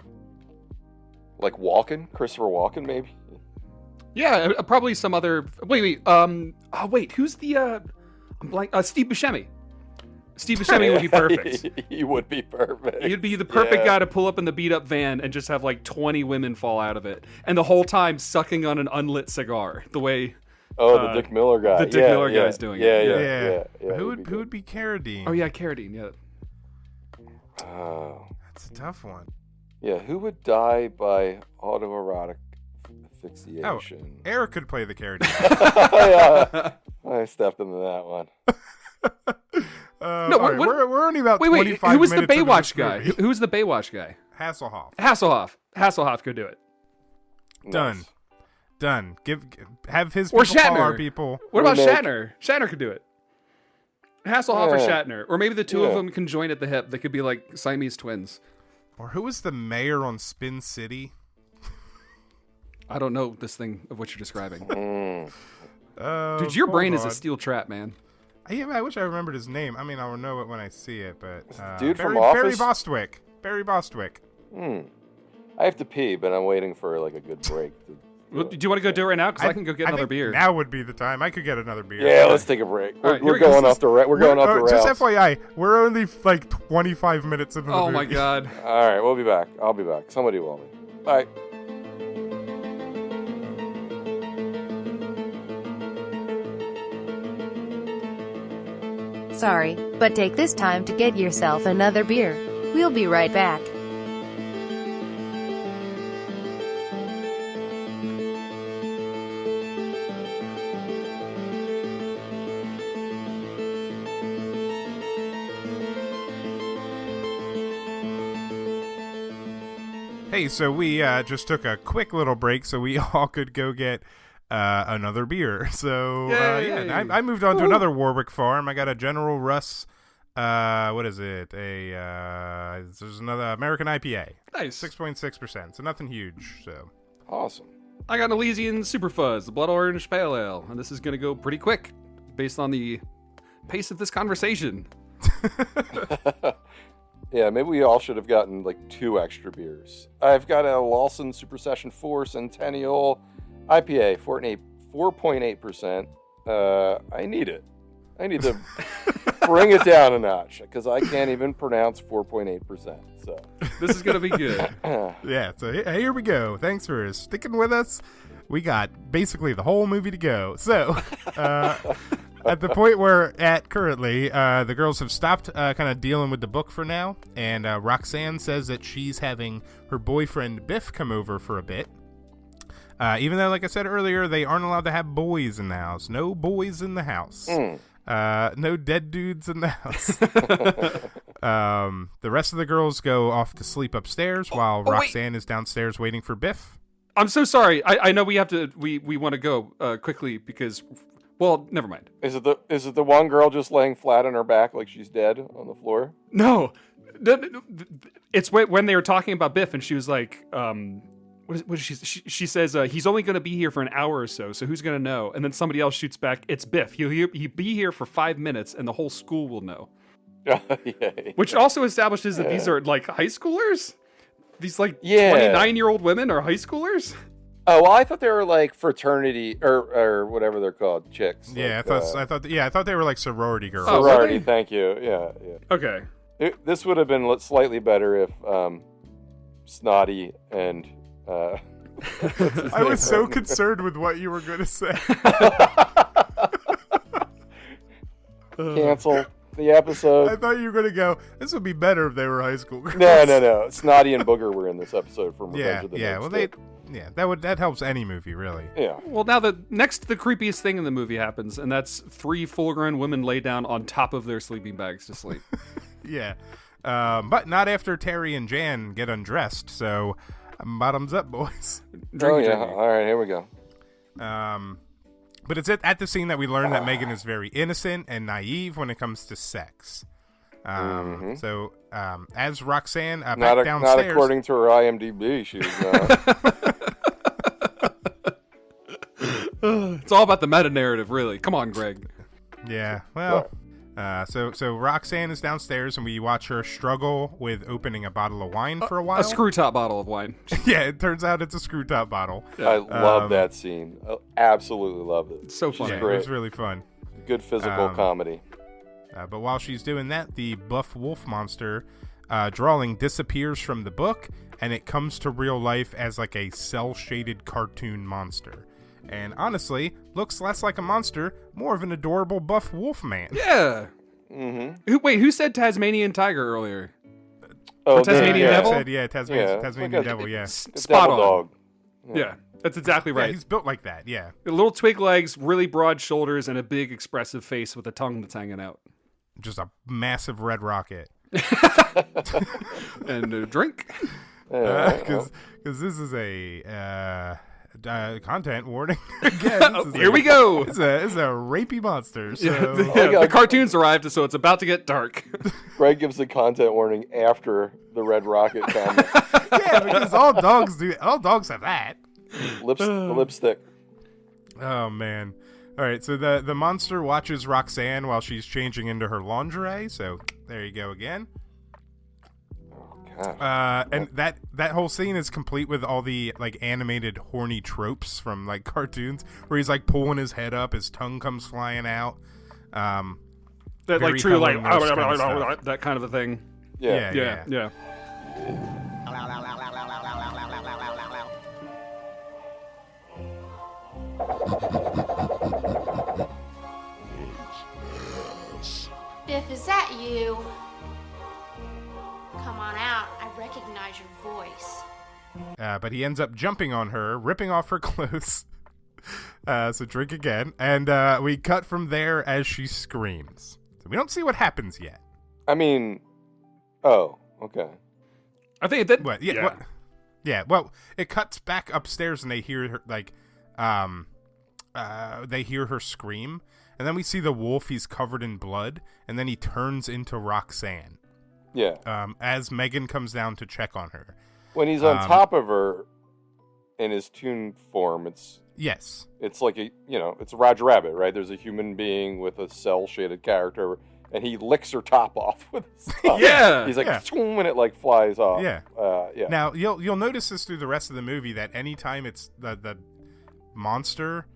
Like Walken? Christopher Walken, maybe? Yeah, probably some other... Wait. Who's the... I'm blank... Steve Buscemi. Steve Buscemi would be perfect. He would be perfect. He'd be the perfect guy to pull up in the beat-up van and just have like 20 women fall out of it, and the whole time sucking on an unlit cigar. The way the Dick Miller guy. The Dick Miller guy's doing it. Yeah. Who would be Carradine? Oh yeah, Carradine. Yeah. Oh, that's a tough one. Yeah, who would die by autoerotic asphyxiation? Oh, Eric could play the Carradine. Yeah, I stepped into that one. No, right, we're only about 25 minutes. Who was the Baywatch guy? Who was the Baywatch guy? Hasselhoff could do it. Done. Have his or people Shatner. Call our people. What about Shatner? Shatner could do it. Hasselhoff or Shatner, or maybe the two of them can join at the hip. They could be like Siamese twins. Or who was the mayor on Spin City? I don't know this thing of what you're describing. Dude, Dude, your brain is a steel trap, man. Yeah, I wish I remembered his name. I mean, I'll know it when I see it, but... Dude from Office? Barry Bostwick. I have to pee, but I'm waiting for like a good break. Do you want to go do it right now? Because I can go get another beer. Now would be the time. I could get another beer. Yeah, let's take a break. We're going off the rails. Just FYI, we're only like 25 minutes into the movie. Oh my god. All right, we'll be back. I'll be back. Somebody will be. Bye. Sorry, but take this time to get yourself another beer. We'll be right back. Hey, so we just took a quick little break so we all could go get another beer. So, I moved on to another Warwick Farm. I got a General Russ, what is it? There's another American IPA. Nice. 6.6%, so nothing huge, so. Awesome. I got an Elysian Super Fuzz, the Blood Orange Pale Ale, and this is going to go pretty quick based on the pace of this conversation. Yeah, maybe we all should have gotten like 2 extra beers. I've got a Lawson Super Session 4 Centennial IPA, 4.8%. I need it. I need to bring it down a notch because I can't even pronounce 4.8%. So this is going to be good. Yeah, so here we go. Thanks for sticking with us. We got basically the whole movie to go. So, at the point we're at currently, the girls have stopped kind of dealing with the book for now, and Roxanne says that she's having her boyfriend Biff come over for a bit. Even though, like I said earlier, they aren't allowed to have boys in the house. No boys in the house. No dead dudes in the house. The rest of the girls go off to sleep upstairs while Roxanne is downstairs waiting for Biff. I'm so sorry. I know we have to. We want to go quickly because, well, never mind. Is it the one girl just laying flat on her back like she's dead on the floor? No. It's when they were talking about Biff, and she was like, what is she says, he's only going to be here for an hour or so who's going to know? And then somebody else shoots back, it's Biff. He'll be here for 5 minutes, and the whole school will know. Yeah. Which also establishes that these are, like, high schoolers? These, like, 29-year-old women are high schoolers? Oh, well, I thought they were, like, fraternity, or whatever they're called, chicks. Yeah, like, I thought they were, like, sorority girls. Oh, sorority, really? Thank you, yeah. Okay. This would have been slightly better if Snotty and... I was so concerned with what you were going to say. Cancel the episode. I thought you were going to go, this would be better if they were high school girls. No. Snotty and Booger were in this episode from Revenge of the Nerds. Well, that helps any movie, really. Yeah. Well, now the creepiest thing in the movie happens, and that's 3 full-grown women lay down on top of their sleeping bags to sleep. Yeah. But not after Terry and Jan get undressed, so... Bottoms up, boys. Drinky. All right, here we go. But it's at the scene that we learn that Megan is very innocent and naive when it comes to sex. So, as Roxanne back downstairs... Not according to her IMDb, she's... It's all about the meta-narrative, really. Come on, Greg. Yeah, well... So Roxanne is downstairs, and we watch her struggle with opening a bottle of wine for a while. A screw top bottle of wine. Yeah, it turns out it's a screw top bottle. Yeah. I love that scene. I absolutely love it. It's so funny. Yeah, it was really fun. Good physical comedy. But while she's doing that, the buff wolf monster drawing disappears from the book, and it comes to real life as like a cel-shaded cartoon monster. And honestly, looks less like a monster, more of an adorable buff wolf man. Yeah. Mm-hmm. Who said Tasmanian tiger earlier? Oh, or Tasmanian devil? Tasmanian devil, yeah. Spot on. Dog. Yeah, that's exactly right. Yeah, he's built like that, yeah. Little twig legs, really broad shoulders, and a big expressive face with a tongue that's hanging out. Just a massive red rocket. And a drink. Because this is a... content warning again. Here we go. It's a rapey monster. So. The cartoons arrived, so it's about to get dark. Greg gives the content warning after the red rocket comment. Yeah, because all dogs have that. Lipstick. Oh man. All right, so the monster watches Roxanne while she's changing into her lingerie. So there you go again. And that whole scene is complete with all the like animated horny tropes from like cartoons where he's like pulling his head up, his tongue comes flying out. That like true like that kind of a thing. Yeah. Biff, is that you? Come on out. I recognize your voice. But he ends up jumping on her, ripping off her clothes. So drink again. And we cut from there as she screams. So we don't see what happens yet. I mean, oh, okay. I think that... What? Yeah. What? Yeah, well, it cuts back upstairs and they hear her, like, they hear her scream. And then we see the wolf, he's covered in blood. And then he turns into Roxanne. Yeah. As Megan comes down to check on her. When he's on top of her, in his Toon form, it's like it's Roger Rabbit, right? There's a human being with a cell-shaded character, and he licks her top off with his thumb. Yeah, he's like, and it like flies off. Yeah, yeah. Now you'll notice this through the rest of the movie that anytime it's the monster,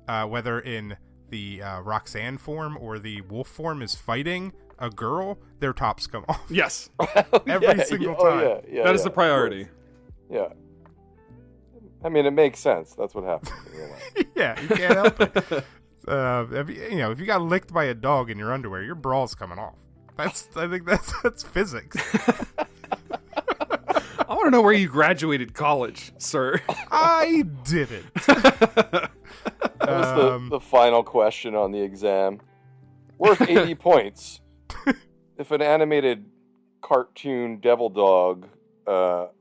whether in the Roxanne form or the wolf form, is fighting a girl, their tops come off. Yes, every single time. That is the priority. Yeah. I mean, it makes sense. That's what happens in real life. Yeah, you can't help it. If you got licked by a dog in your underwear, your bra's coming off. I think that's physics. I want to know where you graduated college, sir. I didn't. That was the final question on the exam. Worth 80 points. If an animated cartoon devil dog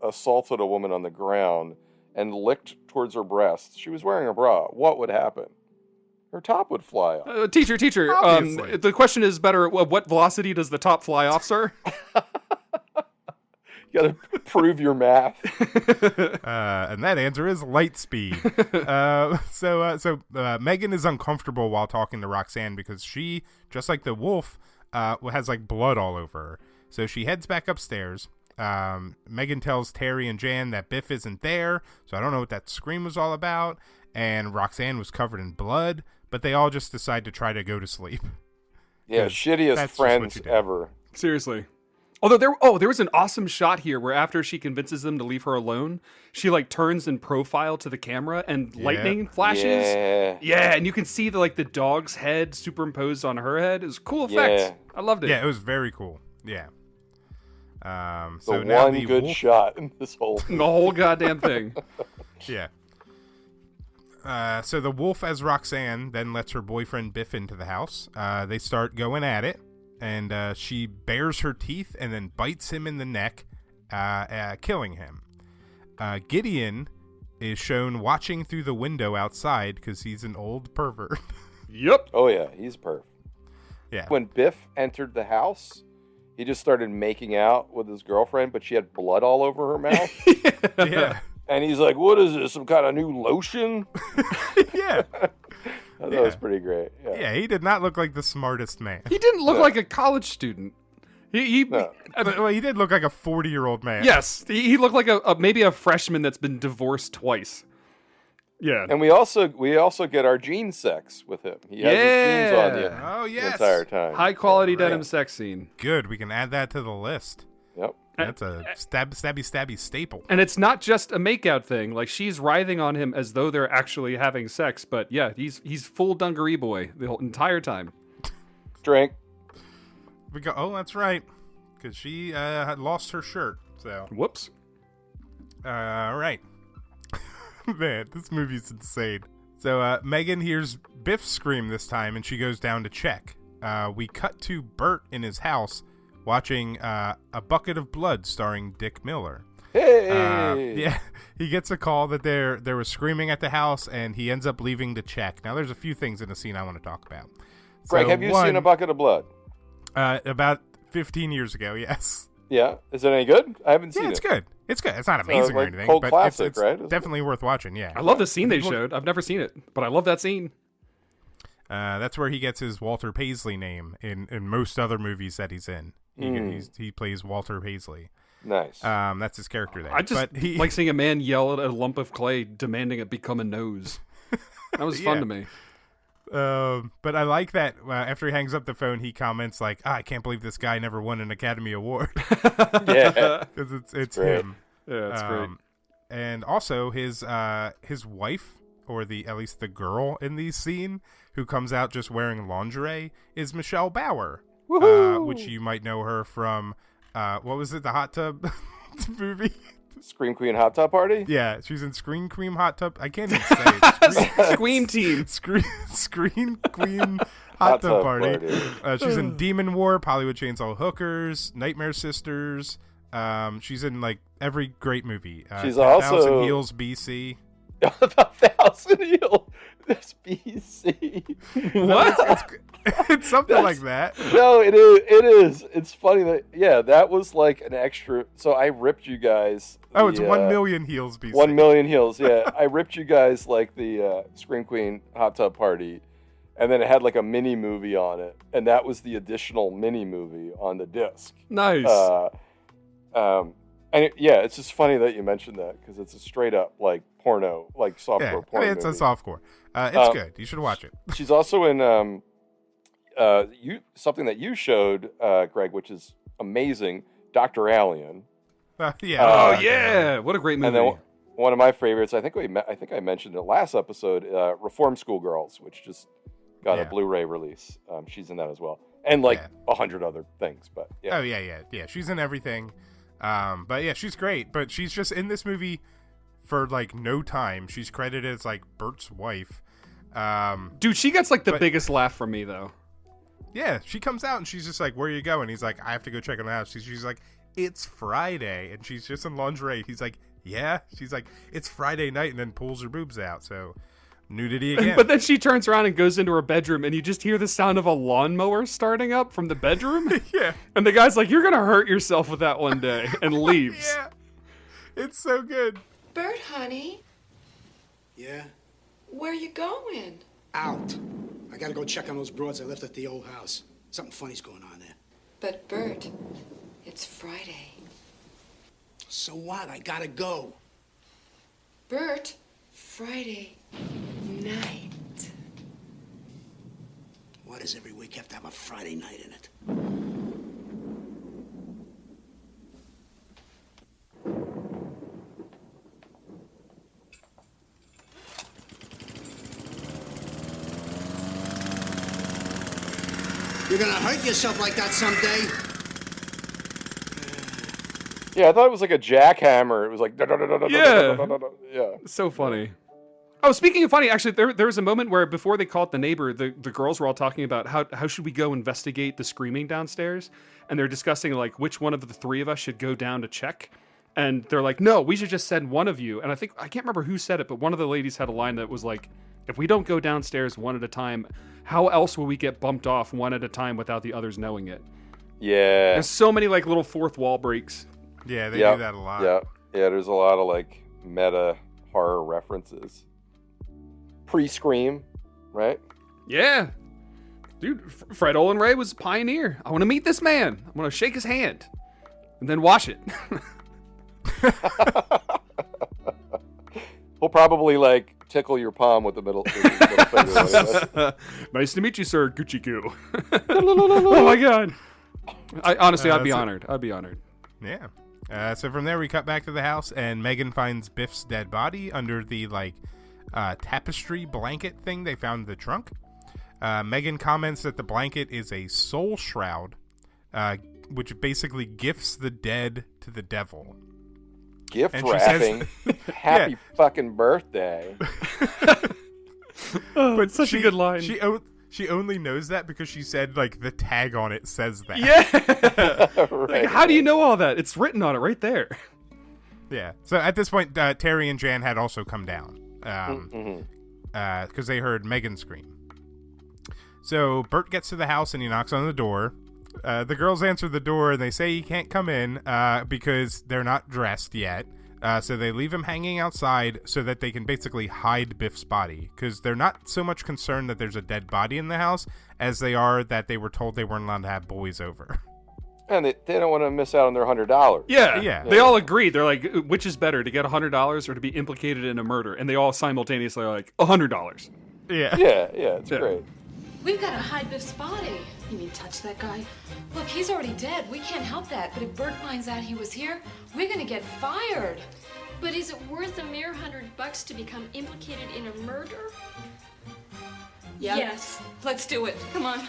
assaulted a woman on the ground and licked towards her breasts, she was wearing a bra, what would happen? Her top would fly off. Teacher, the question is better, what velocity does the top fly off, sir? You gotta prove your math. And that answer is light speed. So Megan is uncomfortable while talking to Roxanne because she, just like the wolf, has like blood all over her. So she heads back upstairs. Megan tells Terry and Jan that Biff isn't there, so I don't know what that scream was all about. And Roxanne was covered in blood, but they all just decide to try to go to sleep. Yeah, shittiest friends ever. Seriously. Although there was an awesome shot here where after she convinces them to leave her alone, she like turns in profile to the camera and lightning flashes. Yeah, and you can see the dog's head superimposed on her head. It was a cool effect. Yeah. I loved it. Yeah, it was very cool. Yeah. So now one good wolf shot in this whole the whole goddamn thing. Yeah. So the wolf as Roxanne then lets her boyfriend Biff into the house. They start going at it, and she bares her teeth and then bites him in the neck, killing him. Gideon is shown watching through the window outside because he's an old pervert. Yep. Oh yeah, he's perv. Yeah. When Biff entered the house, he just started making out with his girlfriend, but she had blood all over her mouth. Yeah. And he's like, what is this, some kind of new lotion? Yeah. That was pretty great. Yeah, he did not look like the smartest man. He didn't look like a college student. Well, he did look like a 40-year-old man. Yes, he looked like maybe a freshman that's been divorced twice. Yeah. And we also get our jean sex with him. He has his jeans on the entire time. High quality denim sex scene. Good. We can add that to the list. Yep. That's a stabby stabby staple. And it's not just a makeout thing. Like, she's writhing on him as though they're actually having sex. But yeah, he's full dungaree boy the whole entire time. Drink. We go. Oh, that's right. Because she had lost her shirt. So. Whoops. All right. Man, this movie's insane. So Megan hears Biff scream this time, and she goes down to check. We cut to Bert in his house watching A Bucket of Blood starring Dick Miller. Hey! Yeah, he gets a call that there was screaming at the house, and he ends up leaving to check. Now, there's a few things in the scene I want to talk about. Greg, have you seen A Bucket of Blood? About 15 years ago, yes. Yeah? Is it any good? I haven't seen it. It's good. It's good. It's not amazing or anything, cold but classic, it's right? definitely worth watching, yeah. I love the scene they showed. I've never seen it, but I love that scene. That's where he gets his Walter Paisley name in most other movies that he's in. He plays Walter Paisley. Nice. That's his character there. I just like seeing a man yell at a lump of clay demanding it become a nose. That was fun to me. But I like that after he hangs up the phone, he comments like, I can't believe this guy never won an Academy Award. Yeah. Because it's him. Yeah, it's great. And also his wife, or at least the girl in the scene, who comes out just wearing lingerie, is Michelle Bauer. Which you might know her from, what was it, the hot tub movie? Scream Queen Hot Tub Party? Yeah, she's in Scream Queen Hot Tub. I can't even say it. Scream Team. Scream Queen Hot Tub Party. She's in Demon Warp, Hollywood Chainsaw Hookers, Nightmare Sisters. She's in like every great movie. She's also 1,000 Heels BC. 1,000 Heels BC. What? It's something like that. No, it is. It is. It's funny that that was like an extra. So I ripped you guys. Oh, it's 1 million heels, BC. 1 million heels. Yeah, I ripped you guys like the Scream Queen hot tub party, and then it had like a mini movie on it, and that was the additional mini movie on the disc. Nice. It's just funny that you mentioned that because it's a straight up like porno, like softcore porno. It's movie. a softcore. It's good. You should watch it. She's also in something that you showed, Greg, which is amazing. Dr. Alien. Yeah! What a great movie. And then one of my favorites, I think I mentioned it last episode, Reform Schoolgirls, which just got a Blu-ray release. She's in that as well, and 100 other things. But yeah. Oh yeah. She's in everything. But yeah, she's great. But she's just in this movie for like no time. She's credited as like Bert's wife. Dude, she gets like the biggest laugh from me though. Yeah, she comes out and she's just like, "Where are you going?" He's like, "I have to go check on the house." She's like, "It's Friday," and she's just in lingerie. He's like, "Yeah." She's like, "It's Friday night," and then pulls her boobs out. So nudity again. But then she turns around and goes into her bedroom, and you just hear the sound of a lawnmower starting up from the bedroom. Yeah. And the guy's like, "You're gonna hurt yourself with that one day," and leaves. Yeah. It's so good. Bert, honey, Yeah? where you going? Out. I gotta go check on those broads I left at the old house. Something funny's going on there. But Bert, it's Friday. So what? I gotta go. Bert, Friday night. Why does every week have to have a Friday night in it? You're gonna hurt yourself like that someday. Yeah, I thought it was like a jackhammer. It was like yeah. So funny. Oh, speaking of funny, actually, there was a moment where before they called the neighbor, the girls were all talking about how should we go investigate the screaming downstairs, and they're discussing like which one of the three of us should go down to check, and they're like, no, we should just send one of you. And I can't remember who said it, but one of the ladies had a line that was like, if we don't go downstairs one at a time, how else will we get bumped off one at a time without the others knowing it? Yeah. There's so many like little fourth wall breaks. Yeah, they do that a lot. Yeah, there's a lot of like meta horror references. Pre-Scream, right? Yeah. Dude, Fred Olen Ray was a pioneer. I want to meet this man. I want to shake his hand and then wash it. He'll probably like tickle your palm with the middle finger. Nice to meet you, sir. Gucci goo. Oh my god. Honestly, I'd be honored. I'd be honored. Yeah. So from there we cut back to the house, and Megan finds Biff's dead body under the tapestry blanket thing they found in the trunk. Megan comments that the blanket is a soul shroud, which basically gifts the dead to the devil. Gift and wrapping. Happy fucking birthday. But such a good line. She only knows that because she said like the tag on it says that. Yeah. Right. Like, how do you know all that? It's written on it right there. Yeah. So at this point, Terry and Jan had also come down because they heard Megan scream. So Bert gets to the house and he knocks on the door. The girls answer the door and they say he can't come in because they're not dressed yet. So they leave him hanging outside so that they can basically hide Biff's body, because they're not so much concerned that there's a dead body in the house as they are that they were told they weren't allowed to have boys over. And they don't want to miss out on their $100. Yeah. They all agree. They're like, which is better, to get $100 or to be implicated in a murder? And they all simultaneously are like, $100. Yeah. It's great. We've got to hide Biff's body. You mean touch that guy? Look, he's already dead. We can't help that. But if Bert finds out he was here, we're going to get fired. But is it worth a mere $100 to become implicated in a murder? Yeah. Yes. Let's do it. Come on.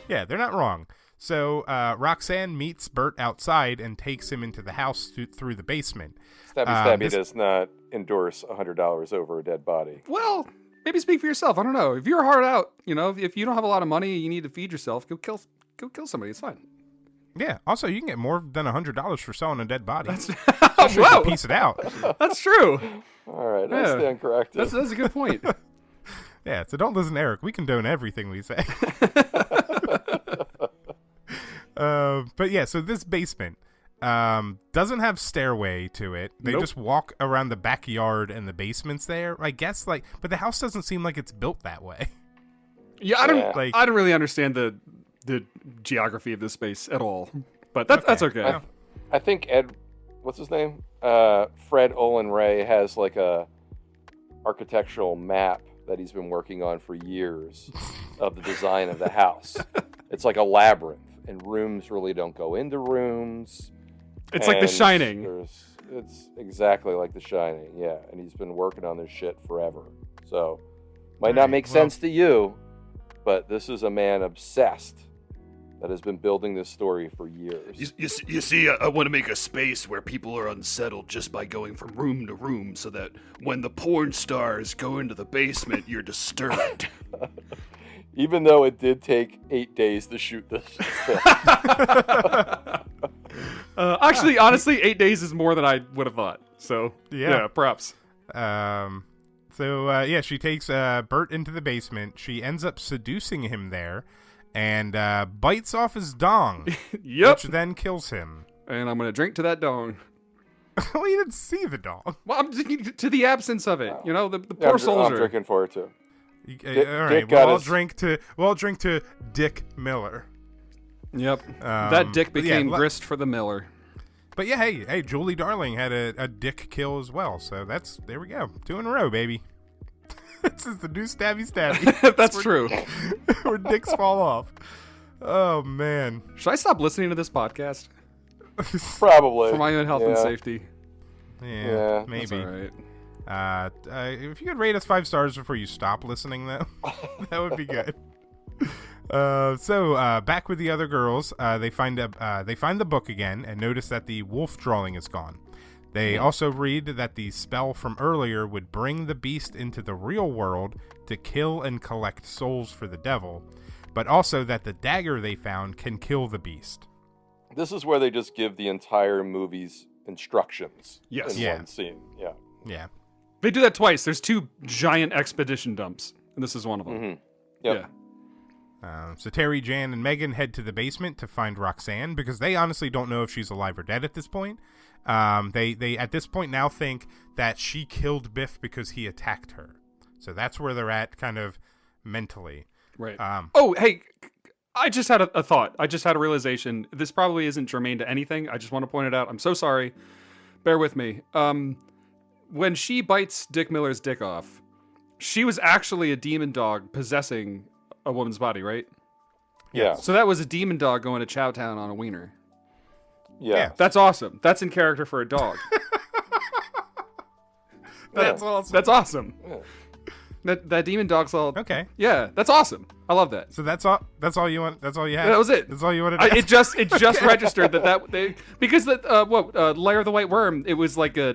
Yeah, they're not wrong. So Roxanne meets Bert outside and takes him into the house through the basement. Stabby does not endorse $100 over a dead body. Well, maybe speak for yourself. I don't know. If you're hard out, if you don't have a lot of money, you need to feed yourself, go kill somebody. It's fine. Yeah. Also, you can get more than $100 for selling a dead body. Whoa. Piece it out. That's true. All right. I stand corrected. That's a good point. Yeah, so don't listen to Eric. We condone everything we say. But yeah, so this basement doesn't have stairway to it. They just walk around the backyard and the basement's there. I guess but the house doesn't seem like it's built that way. Yeah, I don't really understand the geography of this space at all. But that's okay. I think what's his name? Fred Olen Ray has like a architectural map that he's been working on for years of the design of the house. It's like a labyrinth, and rooms really don't go into rooms. It's like The Shining. It's exactly like The Shining, yeah. And he's been working on this shit forever. So, might not make sense to you, but this is a man obsessed that has been building this story for years. You see, I want to make a space where people are unsettled just by going from room to room so that when the porn stars go into the basement, you're disturbed. Even though it did take 8 days to shoot this film. Actually, honestly, 8 days is more than I would have thought. So, yeah props. She takes Bert into the basement. She ends up seducing him there and bites off his dong, which then kills him. And I'm going to drink to that dong. Well, you didn't see the dong. Well, I'm drinking to the absence of it. You know, the poor soldier. I'm drinking for it, too. All right, I'll drink to Dick Miller. Yep. That dick became grist for the Miller. But yeah, hey, Julie Darling had a dick kill as well. So there we go. 2 in a row, baby. This is the new Stabby Stabby. That's true. Where dicks fall off. Oh, man. Should I stop listening to this podcast? Probably. For my own health and safety. Yeah, maybe. That's all right. If you could rate us 5 stars before you stop listening, though, that would be good. So back with the other girls, they find the book again and notice that the wolf drawing is gone. They also read that the spell from earlier would bring the beast into the real world to kill and collect souls for the devil, but also that the dagger they found can kill the beast. This is where they just give the entire movie's instructions in one scene. Yeah. Yeah. They do that twice. There's 2 giant expedition dumps, and this is one of them. Mm-hmm. Yep. Yeah. So Terry, Jan, and Megan head to the basement to find Roxanne because they honestly don't know if she's alive or dead at this point. They at this point now think that she killed Biff because he attacked her. So that's where they're at kind of mentally. Right. Hey, I just had a thought. I just had a realization. This probably isn't germane to anything. I just want to point it out. I'm so sorry. Bear with me. When she bites Dick Miller's dick off, she was actually a demon dog possessing a woman's body, right? Yeah. So that was a demon dog going to Chowtown on a wiener. Yeah. That's awesome. That's in character for a dog. That's awesome. That's awesome. Yeah. That demon dog's all okay. Yeah, that's awesome. I love that. So that's all you want. That's all you had. That was it. That's all you wanted. It just registered because Lair of the White Worm. It was like a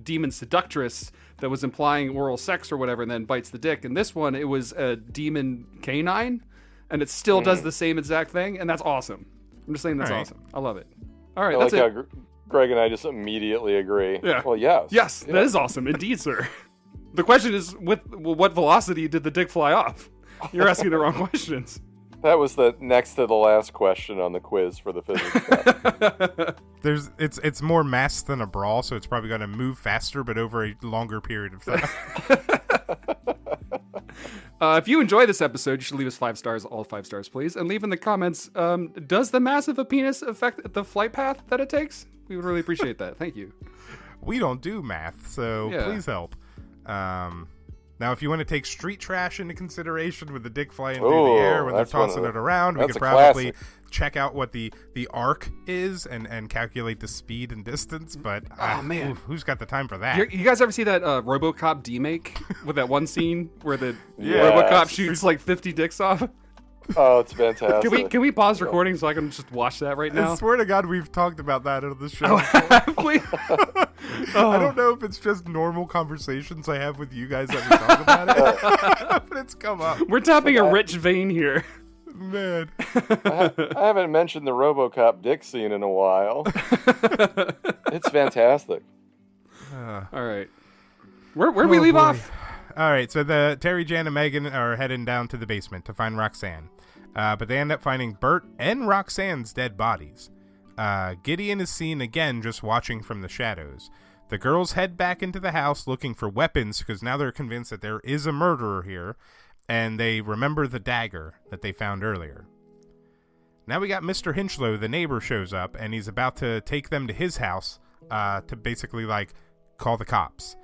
demon seductress that was implying oral sex or whatever, and then bites the dick. And this one, it was a demon canine, and it still does the same exact thing, and that's awesome. I'm just saying that's awesome. I love it. All right, that's it. How Greg and I just immediately agree. Yeah. Well, yes. Yes, that is awesome, indeed, sir. The question is, with what velocity did the dick fly off? You're asking the wrong questions. That was the next to the last question on the quiz for the physics test. It's more mass than a brawl, so it's probably going to move faster, but over a longer period of time. If you enjoy this episode, you should leave us 5 stars, all 5 stars, please, and leave in the comments. Does the mass of a penis affect the flight path that it takes? We would really appreciate that. Thank you. We don't do math, so please help. Now, if you want to take street trash into consideration with the dick flying through the air when they're tossing it around, we could probably check out what the arc is and calculate the speed and distance. But man, who's got the time for that? You guys ever see that RoboCop D-make with that one scene where the RoboCop shoots like 50 dicks off? Oh, it's fantastic. Can we pause recording so I can just watch that right now? I swear to God, we've talked about that on the show. Oh, have we? I don't know if it's just normal conversations I have with you guys that we talk about it, but it's come up. We're tapping a rich vein here. Man. I haven't mentioned the RoboCop dick scene in a while. It's fantastic. All right. Where do we leave off? All right, so the Terry, Jan, and Megan are heading down to the basement to find Roxanne. But they end up finding Bert and Roxanne's dead bodies. Gideon is seen again just watching from the shadows. The girls head back into the house looking for weapons because now they're convinced that there is a murderer here, and they remember the dagger that they found earlier. Now we got Mr. Hinchlow, the neighbor, shows up, and he's about to take them to his house to basically, like, call the cops.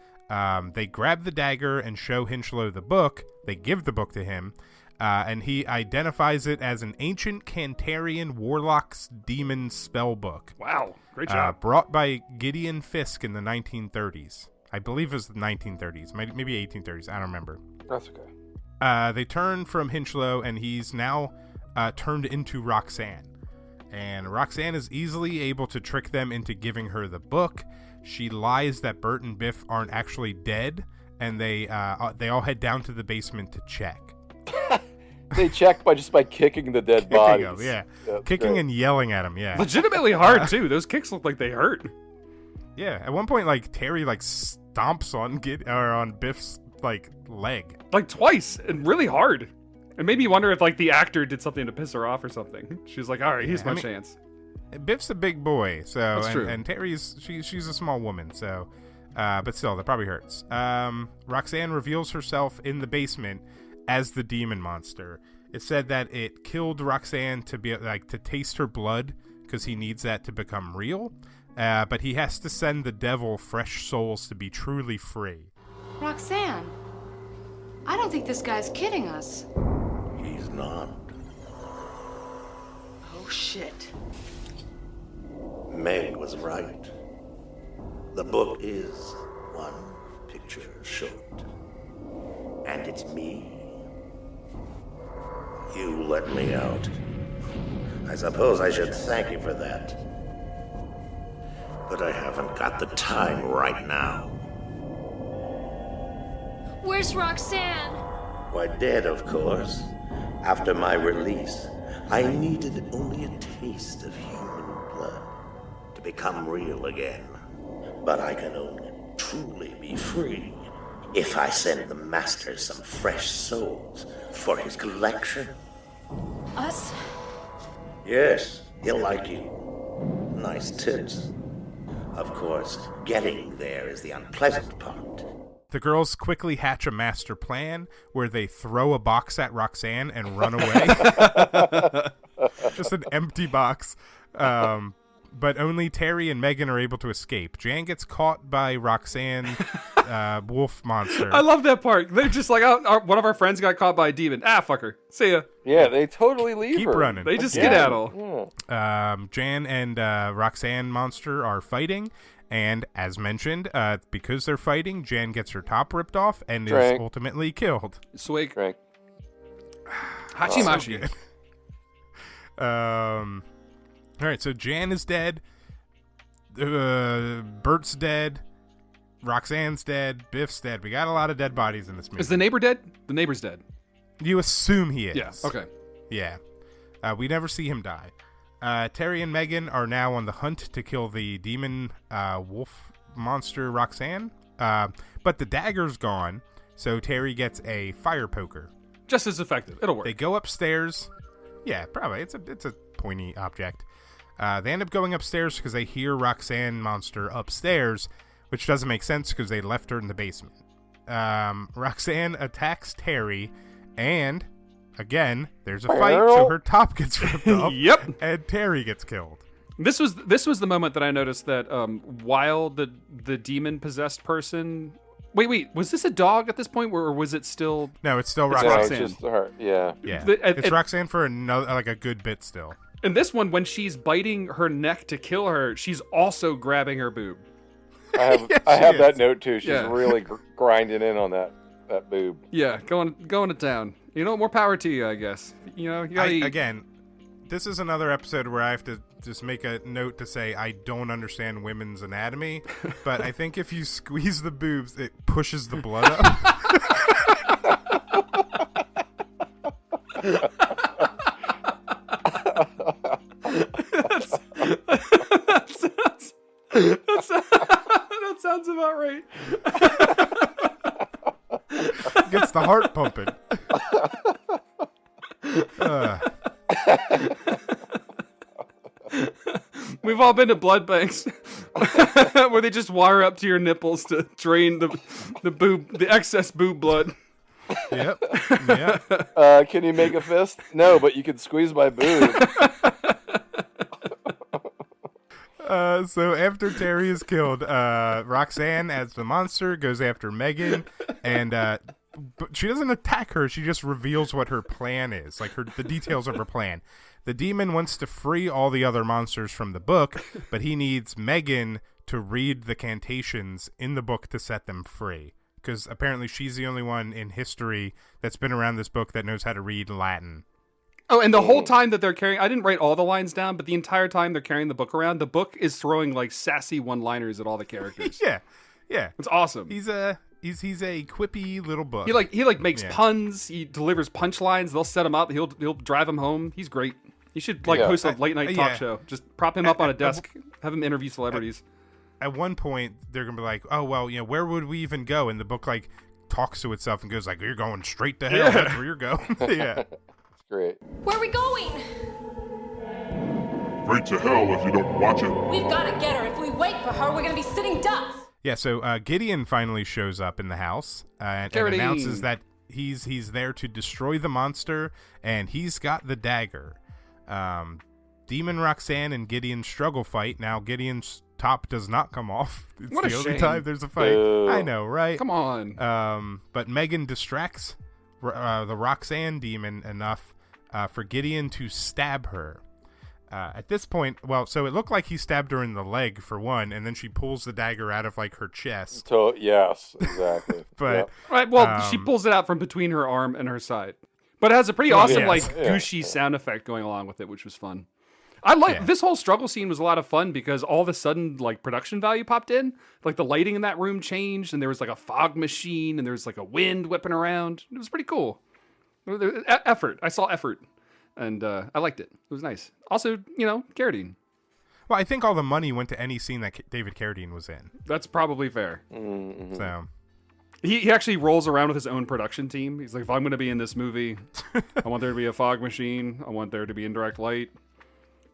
They grab the dagger and show Hinchlow the book. They give the book to him, and he identifies it as an ancient Cantarian warlock's demon spell book. Wow, great job. Brought by Gideon Fisk in the 1930s. I believe it was the 1930s, maybe 1830s. I don't remember. That's okay. They turn from Hinchlow, and he's now turned into Roxanne. And Roxanne is easily able to trick them into giving her the book. She lies that Bert and Biff aren't actually dead, and they all head down to the basement to check. They check by kicking the dead bodies. Them, yeah. That's Kicking great. and yelling at them, yeah. Legitimately hard, too. Those kicks look like they hurt. Yeah, at one point, like, Terry, like, stomps on Biff's, like, leg. Like, twice, and really hard. It made me wonder if, like, the actor did something to piss her off or something. She's like, all right, here's my chance. Biff's a big boy, so That's true. And Terry's she's a small woman, so but still that probably hurts. Roxanne reveals herself in the basement as the demon monster. It said that it killed Roxanne to be like to taste her blood because he needs that to become real. But he has to send the devil fresh souls to be truly free. Roxanne, I don't think this guy's kidding us. He's not. Oh, shit. Meg was right. The book is one picture short. And it's me. You let me out. I suppose I should thank you for that. But I haven't got the time right now. Where's Roxanne? Why, dead, of course. After my release, I needed only a taste of human blood to become real again. But I can only truly be free if I send the Master some fresh souls for his collection. Us? Yes, he'll like you. Nice tips. Of course, getting there is the unpleasant part. The girls quickly hatch a master plan where they throw a box at Roxanne and run away. Just an empty box. But only Terry and Megan are able to escape. Jan gets caught by Roxanne, wolf monster. I love that part. They're just like, oh, one of our friends got caught by a demon. Ah, fuck her. See ya. Yeah, they totally leave Keep her. running. They just skedaddle. Jan and Roxanne monster are fighting. And as mentioned, because they're fighting, Jan gets her top ripped off and is ultimately killed. Swig. Drink. Hachimachi. All right, so Jan is dead. Bert's dead. Roxanne's dead. Biff's dead. We got a lot of dead bodies in this movie. Is the neighbor dead? The neighbor's dead. You assume he is. Yeah, okay. Yeah. We never see him die. Terry and Megan are now on the hunt to kill the demon wolf monster Roxanne. But the dagger's gone, so Terry gets a fire poker. Just as effective. It'll work. They go upstairs. Yeah, probably. It's a pointy object. They end up going upstairs because they hear Roxanne monster upstairs, which doesn't make sense because they left her in the basement. Roxanne attacks Terry, and again, there's a fight, so her top gets ripped off. Yep. And Terry gets killed. This was the moment that I noticed that while the demon possessed person. Wait, was this a dog at this point, or was it still? No, it's still Roxanne. Roxanne. It's just her. Yeah. It's Roxanne for another, like a good bit still. In this one, when she's biting her neck to kill her, she's also grabbing her boob. I have that note too. She's really grinding in on that boob. Yeah, going to town. You know, more power to you, I guess. You know, you gotta eat. Again, this is another episode where I have to just make a note to say I don't understand women's anatomy, but I think if you squeeze the boobs, it pushes the blood up. That sounds about right. the heart pumping. We've all been to blood banks where they just wire up to your nipples to drain the excess boob blood. Yep. Can you make a fist? No, but you can squeeze my boob. So after Terry is killed, Roxanne, as the monster, goes after Megan, and but she doesn't attack her. She just reveals what her plan is, like the details of her plan. The demon wants to free all the other monsters from the book, but he needs Megan to read the incantations in the book to set them free. Because apparently she's the only one in history that's been around this book that knows how to read Latin. Oh, and the whole time that they're carrying, I didn't write all the lines down, but the entire time they're carrying the book around, the book is throwing like sassy one-liners at all the characters. Yeah. It's awesome. He's a quippy little book. He makes puns. He delivers punchlines. They'll set him up. He'll drive him home. He's great. You should host a late night talk show. Just prop him up on a desk, have him interview celebrities. At one point, they're gonna be like, "Oh well, where would we even go?" And the book like talks to itself and goes like, "You're going straight to hell. Yeah. That's where you're going." Yeah, it's great. Where are we going? Straight to hell if you don't watch it. We've got to get her. If we wait for her, we're going to be sitting ducks. Yeah. So Gideon finally shows up in the house and announces that he's there to destroy the monster, and he's got the dagger. Demon Roxanne and Gideon struggle fight. Now Gideon's top does not come off. It's what a the only shame. time there's a fight. Boo. I know, right? Come on. But Megan distracts the Roxanne demon enough for Gideon to stab her. At this point, so it looked like he stabbed her in the leg for one, and then she pulls the dagger out of like her chest. Yes, exactly. But right, she pulls it out from between her arm and her side. But it has a pretty awesome gooshy sound effect going along with it, which was fun. This whole struggle scene was a lot of fun because all of a sudden like production value popped in. Like the lighting in that room changed, and there was like a fog machine, and there was like a wind whipping around. It was pretty cool. Effort. I saw effort. And I liked it. It was nice. Also, Carradine. Well, I think all the money went to any scene that David Carradine was in. That's probably fair. Mm-hmm. So he actually rolls around with his own production team. He's like, if I'm going to be in this movie, I want there to be a fog machine. I want there to be indirect light.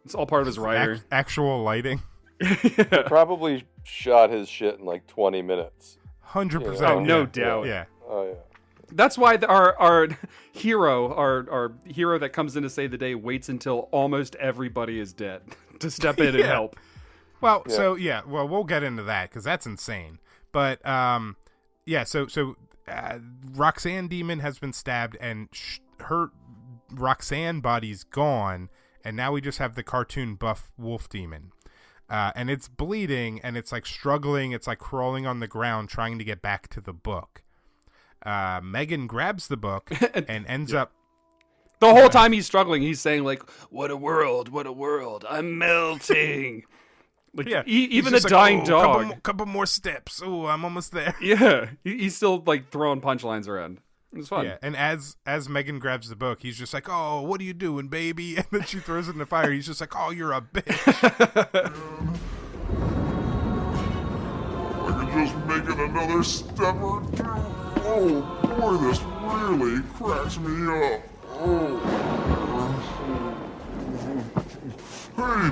It's all part of his writer. Actual lighting. He probably shot his shit in like 20 minutes. 100%. Oh, no doubt. Yeah. Oh, yeah. That's why our hero, our hero that comes in to save the day, waits until almost everybody is dead to step in and help. Well, we'll get into that because that's insane. But so Roxanne Demon has been stabbed, and her Roxanne body's gone, and now we just have the cartoon buff wolf demon. And it's bleeding, and it's like struggling. It's like crawling on the ground, trying to get back to the book. Megan grabs the book and ends up. The whole time he's struggling, he's saying like, "What a world! I'm melting." Like, even the dying dog. Couple more steps. Oh, I'm almost there. Yeah, he's still like throwing punchlines around. It was fun. Yeah, and as Megan grabs the book, he's just like, "Oh, what are you doing, baby?" And then she throws it in the fire. He's just like, "Oh, you're a bitch." I could just make it another step or two. Oh, boy, this really cracks me up. Oh. Hey,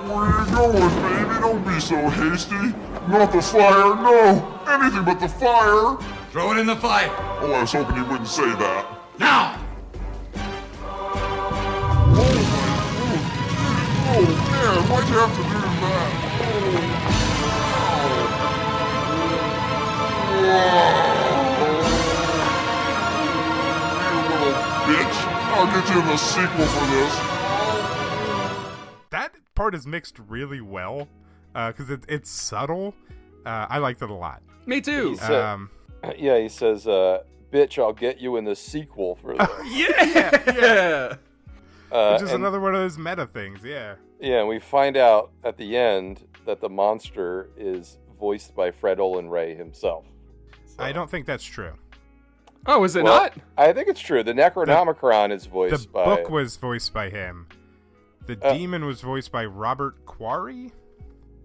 where you going, baby? Don't be so hasty. Not the fire, no. Anything but the fire. Throw it in the fire. Oh, I was hoping you wouldn't say that. Now! Oh, man, why'd you have to do that? Bitch, I'll get you in the sequel for this. That part is mixed really well because it's subtle. I liked it a lot. Me too. He says, "Bitch, I'll get you in the sequel for this." yeah. Which is another one of those meta things. Yeah. Yeah, and we find out at the end that the monster is voiced by Fred Olen Ray himself. So. I don't think that's true. Oh, is it not? I think it's true. The Necronomicon is voiced by... The book was voiced by him. The demon was voiced by Robert Quarry.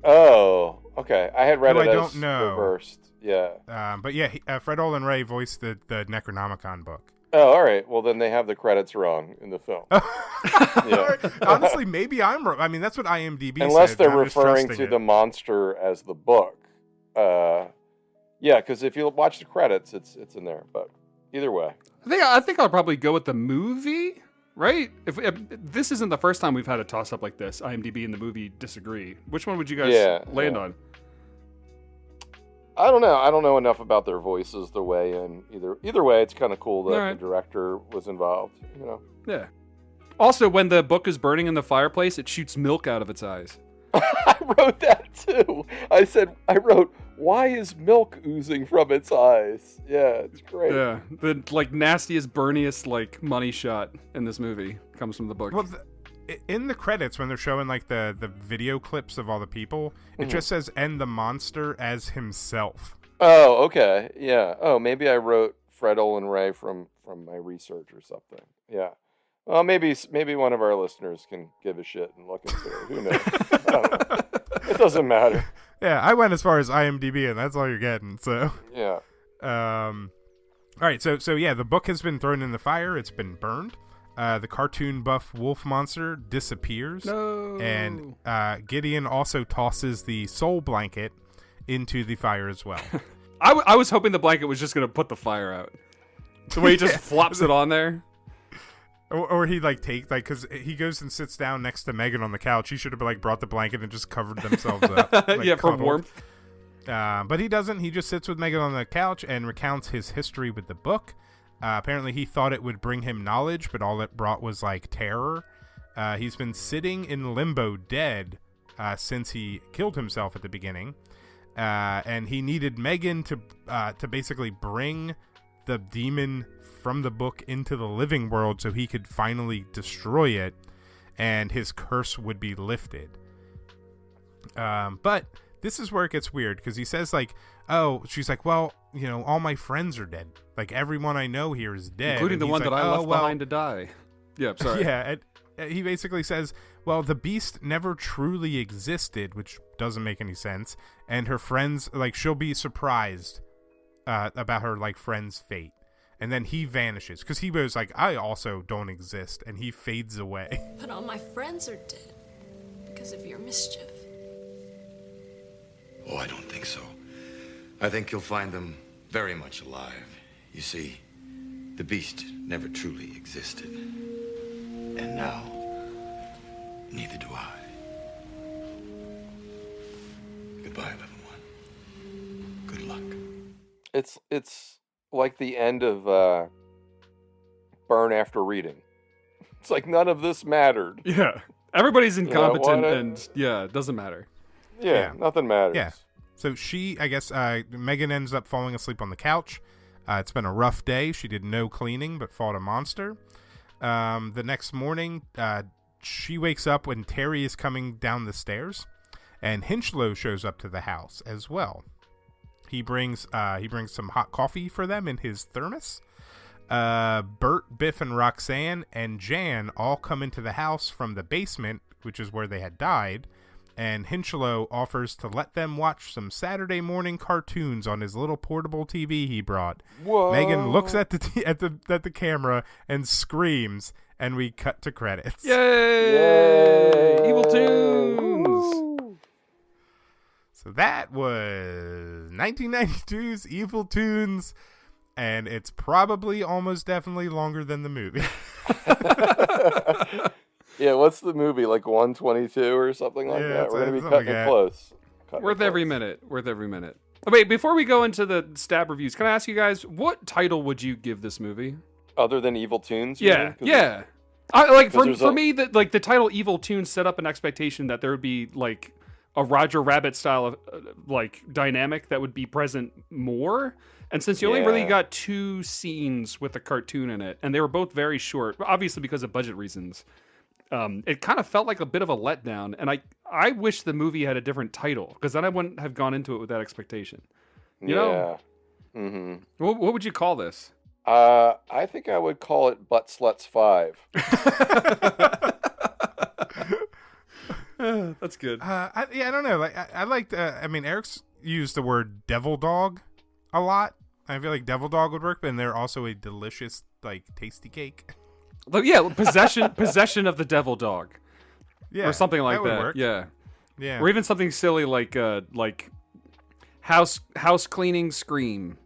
Oh, okay. I had read it as I don't know. reversed. Yeah. But yeah, Fred Olen Ray voiced the Necronomicon book. Oh, all right. Well, then they have the credits wrong in the film. Yeah. Honestly, maybe I'm wrong. I mean, that's what IMDb Unless said. they're I'm just referring trusting to it. the monster as the book. Yeah, because if you watch the credits, it's in there. But either way. I think I'll probably go with the movie, right? If this isn't the first time we've had a toss-up like this, IMDb and the movie disagree. Which one would you guys land on? I don't know. I don't know enough about their voices the way in either way. It's kind of cool that the director was involved. You know. Yeah. Also, when the book is burning in the fireplace, it shoots milk out of its eyes. I wrote that too. I wrote, why is milk oozing from its eyes? Yeah, it's great. Yeah, the nastiest, burniest money shot in this movie comes from the book. Well, in the credits when they're showing the video clips of all the people, it just says "and the monster as himself." Oh, okay, yeah. Oh, maybe I wrote Fred Olen Ray from my research or something. Yeah. Well, maybe one of our listeners can give a shit and look into it. Who knows? I don't know. It doesn't matter. Yeah, I went as far as IMDb, and that's all you're getting. So yeah. All right. So yeah, the book has been thrown in the fire. It's been burned. The cartoon buff wolf monster disappears. No. And Gideon also tosses the soul blanket into the fire as well. I was hoping the blanket was just going to put the fire out. The way he just flops it on there. Or he because he goes and sits down next to Megan on the couch. He should have brought the blanket and just covered themselves up. Yeah, for warmth. But he doesn't. He just sits with Megan on the couch and recounts his history with the book. Apparently, he thought it would bring him knowledge, but all it brought was terror. He's been sitting in limbo, dead, since he killed himself at the beginning, and he needed Megan to basically bring the demon from the book into the living world so he could finally destroy it and his curse would be lifted. But this is where it gets weird because he says she's like, well, all my friends are dead. Everyone I know here is dead. Including the one that I left behind to die. Yeah, I'm sorry. Yeah, he basically says, well, the beast never truly existed, which doesn't make any sense. And her friends, she'll be surprised about her friend's fate. And then he vanishes because he was I also don't exist, and he fades away. But all my friends are dead because of your mischief. Oh, I don't think so. I think you'll find them very much alive. You see, the beast never truly existed. And now, neither do I. Goodbye, little one. Good luck. It's like the end of Burn After Reading. It's none of this mattered. Yeah. Everybody's incompetent and it doesn't matter. Yeah, nothing matters. Yeah. So Megan ends up falling asleep on the couch. It's been a rough day. She did no cleaning but fought a monster. The next morning, she wakes up when Terry is coming down the stairs, and Hinchlow shows up to the house as well. He brings some hot coffee for them in his thermos. Bert, Biff, and Roxanne and Jan all come into the house from the basement, which is where they had died, and Hinchlow offers to let them watch some Saturday morning cartoons on his little portable TV he brought. Whoa. Megan looks at the camera and screams, and we cut to credits. Yay! Evil Toons! So that was 1992's Evil Toons, and it's probably almost definitely longer than the movie. Yeah, what's the movie, 122 or something like that? We're going to be cutting it close. Worth every minute. Oh, wait, before we go into the stab reviews, can I ask you guys, what title would you give this movie? Other than Evil Toons? Yeah. For me, the title Evil Toons set up an expectation that there would be a Roger Rabbit style of dynamic that would be present more. And since you only really got 2 scenes with the cartoon in it, and they were both very short, obviously because of budget reasons, it kind of felt like a bit of a letdown. And I wish the movie had a different title, because then I wouldn't have gone into it with that expectation. You know? Mm-hmm. What would you call this? I think I would call it Butt Sluts 5. That's good. I don't know. I liked. Eric's used the word devil dog a lot. I feel like Devil Dog would work, but they're also a delicious, like, tasty cake. But yeah, possession of the Devil Dog. Yeah, or something like would that. work. Yeah. Yeah. Or even something silly like house cleaning scream.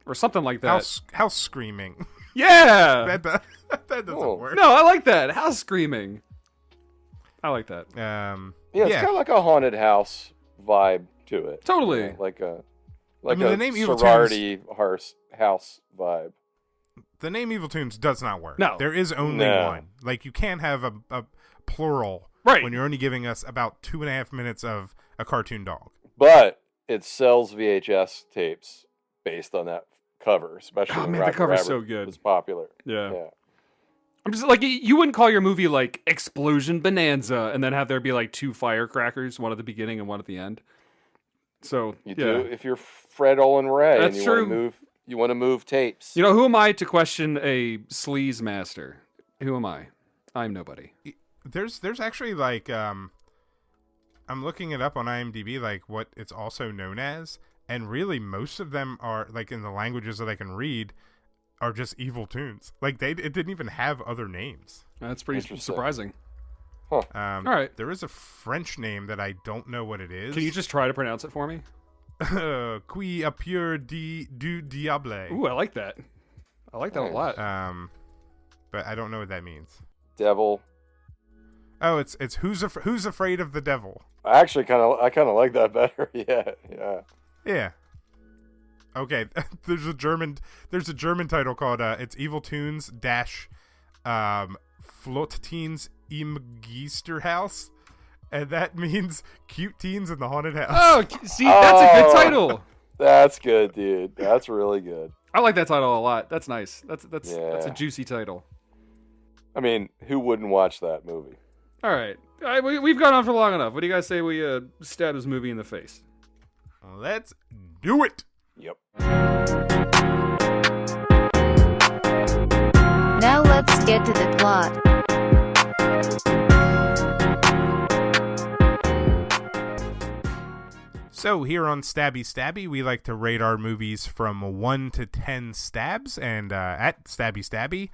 Or something like that. House screaming. Yeah! that doesn't work. No, I like that. House screaming. I like that. Yeah, it's kind of like a haunted house vibe to it. Totally. You know, like a the name Evil sorority house vibe. The name Evil Toons does not work. No. There is only one. Like, you can't have a plural when you're only giving us about 2.5 minutes of a cartoon dog. But it sells VHS tapes based on that cover, especially when the Roger cover's Rabbit so good. was popular. Yeah. I'm just like, you wouldn't call your movie like Explosion Bonanza and then have there be like 2 firecrackers, one at the beginning and one at the end. So You do if you're Fred Olen Ray That's and you want to move tapes. You know, who am I to question a sleaze master? Who am I? I'm nobody. There's actually like I'm looking it up on IMDb, like what it's also known as, and really most of them are like in the languages that I can read are just Evil Toons. Like it didn't even have other names. That's pretty surprising. Huh. All right. There is a French name that I don't know what it is. Can you just try to pronounce it for me? Qui a peur du diable. Ooh, I like that. I like that a lot. But I don't know what that means. Devil. Oh, it's who's afraid of the devil. I kind of like that better. Yeah. Okay, there's a German title called it's Evil Toons dash Flotteens im Geisterhaus, and that means cute teens in the haunted house. Oh, see, that's a good title. That's good, dude. That's really good. I like that title a lot. That's nice. That's a juicy title. I mean, who wouldn't watch that movie? All right, we've gone on for long enough. What do you guys say we stab this movie in the face? Let's do it. Yep. Now let's get to the plot. So here on Stabby Stabby, we like to rate our movies from 1 to 10 stabs, and at Stabby Stabby,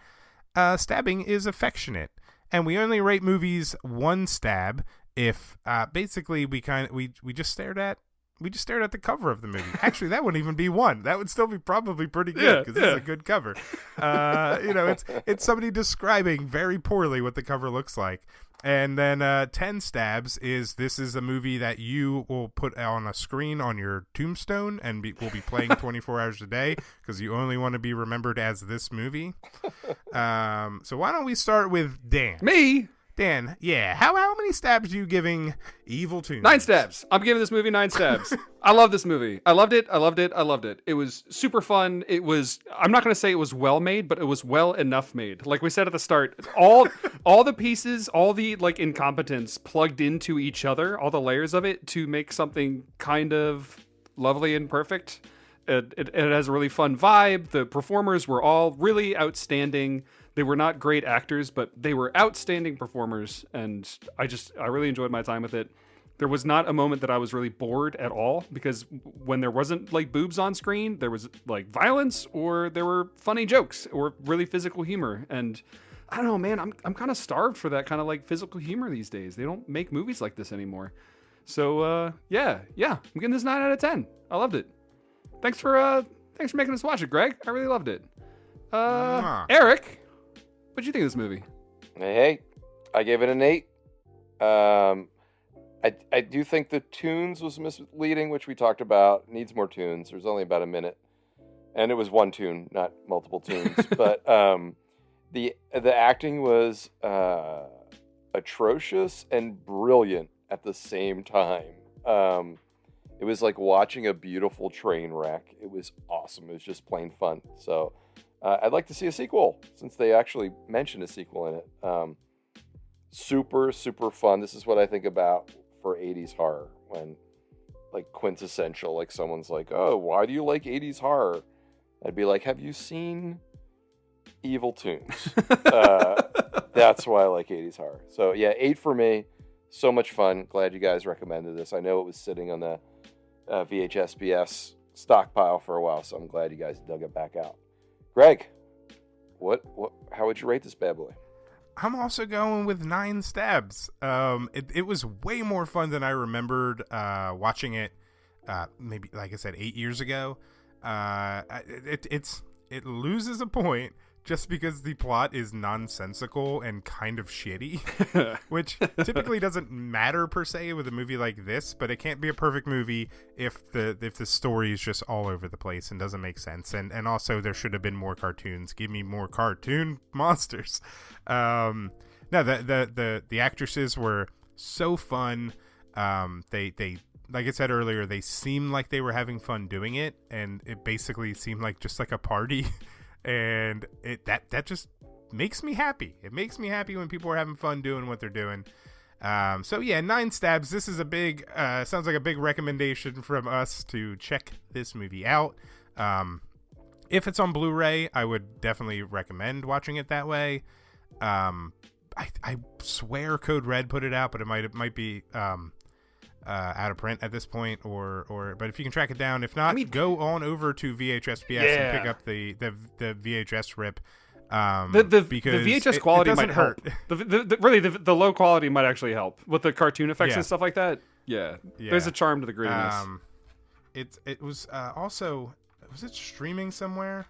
stabbing is affectionate, and we only rate movies 1 stab if basically we just stared at the cover of the movie. Actually, that wouldn't even be 1. That would still be probably pretty good because it's a good cover. It's somebody describing very poorly what the cover looks like. And then 10 stabs this is a movie that you will put on a screen on your tombstone and will be playing 24 hours a day because you only want to be remembered as this movie. So why don't we start with Dan? Me? Dan, yeah. How many stabs are you giving Evil Toons? 9 stabs. I'm giving this movie 9 stabs. I love this movie. I loved it. It was super fun. I'm not going to say it was well made, but it was well enough made. Like we said at the start, all the pieces, all the like incompetence plugged into each other, all the layers of it to make something kind of lovely and perfect. It has a really fun vibe. The performers were all really outstanding. They were not great actors, but they were outstanding performers, and I really enjoyed my time with it. There was not a moment that I was really bored at all, because when there wasn't like boobs on screen, there was like violence, or there were funny jokes, or really physical humor. And I don't know, man, I'm kind of starved for that kind of like physical humor these days. They don't make movies like this anymore. So yeah, I'm getting this 9 out of 10. I loved it. Thanks for making us watch it, Greg. I really loved it. Eric, what'd you think of this movie? Hey, I gave it an 8. I do think the tunes was misleading, which we talked about. Needs more tunes. There's only about a minute, and it was 1 tune, not multiple tunes. But the acting was atrocious and brilliant at the same time. It was like watching a beautiful train wreck. It was awesome. It was just plain fun. So I'd like to see a sequel, since they actually mentioned a sequel in it. Super, super fun. This is what I think about for 80s horror, when like quintessential, like someone's like, oh, why do you like 80s horror? I'd be like, have you seen Evil Toons? That's why I like 80s horror. So yeah, 8 for me. So much fun. Glad you guys recommended this. I know it was sitting on the VHS BS stockpile for a while, so I'm glad you guys dug it back out. Greg, how would you rate this bad boy? I'm also going with 9 stabs. It was way more fun than I remembered watching it. Maybe, like I said, 8 years ago. It loses a point just because the plot is nonsensical and kind of shitty, which typically doesn't matter per se with a movie like this. But it can't be a perfect movie if the story is just all over the place and doesn't make sense. And also there should have been more cartoons. Give me more cartoon monsters. No, the actresses were so fun. They like I said earlier, they seemed like they were having fun doing it, and it basically seemed like just like a party. And that just makes me happy. It makes me happy when people are having fun doing what they're doing. So yeah, 9 stabs. This is a big, sounds like a big recommendation from us to check this movie out. If it's on Blu-ray, I would definitely recommend watching it that way. I swear Code Red put it out, but it might be out of print at this point, but if you can track it down, if not, go on over to VHSPS and pick up the VHS rip. The VHS quality might help. The low quality might actually help with the cartoon effects and stuff like that. Yeah, there's a charm to the grittiness. It was also, was it streaming somewhere?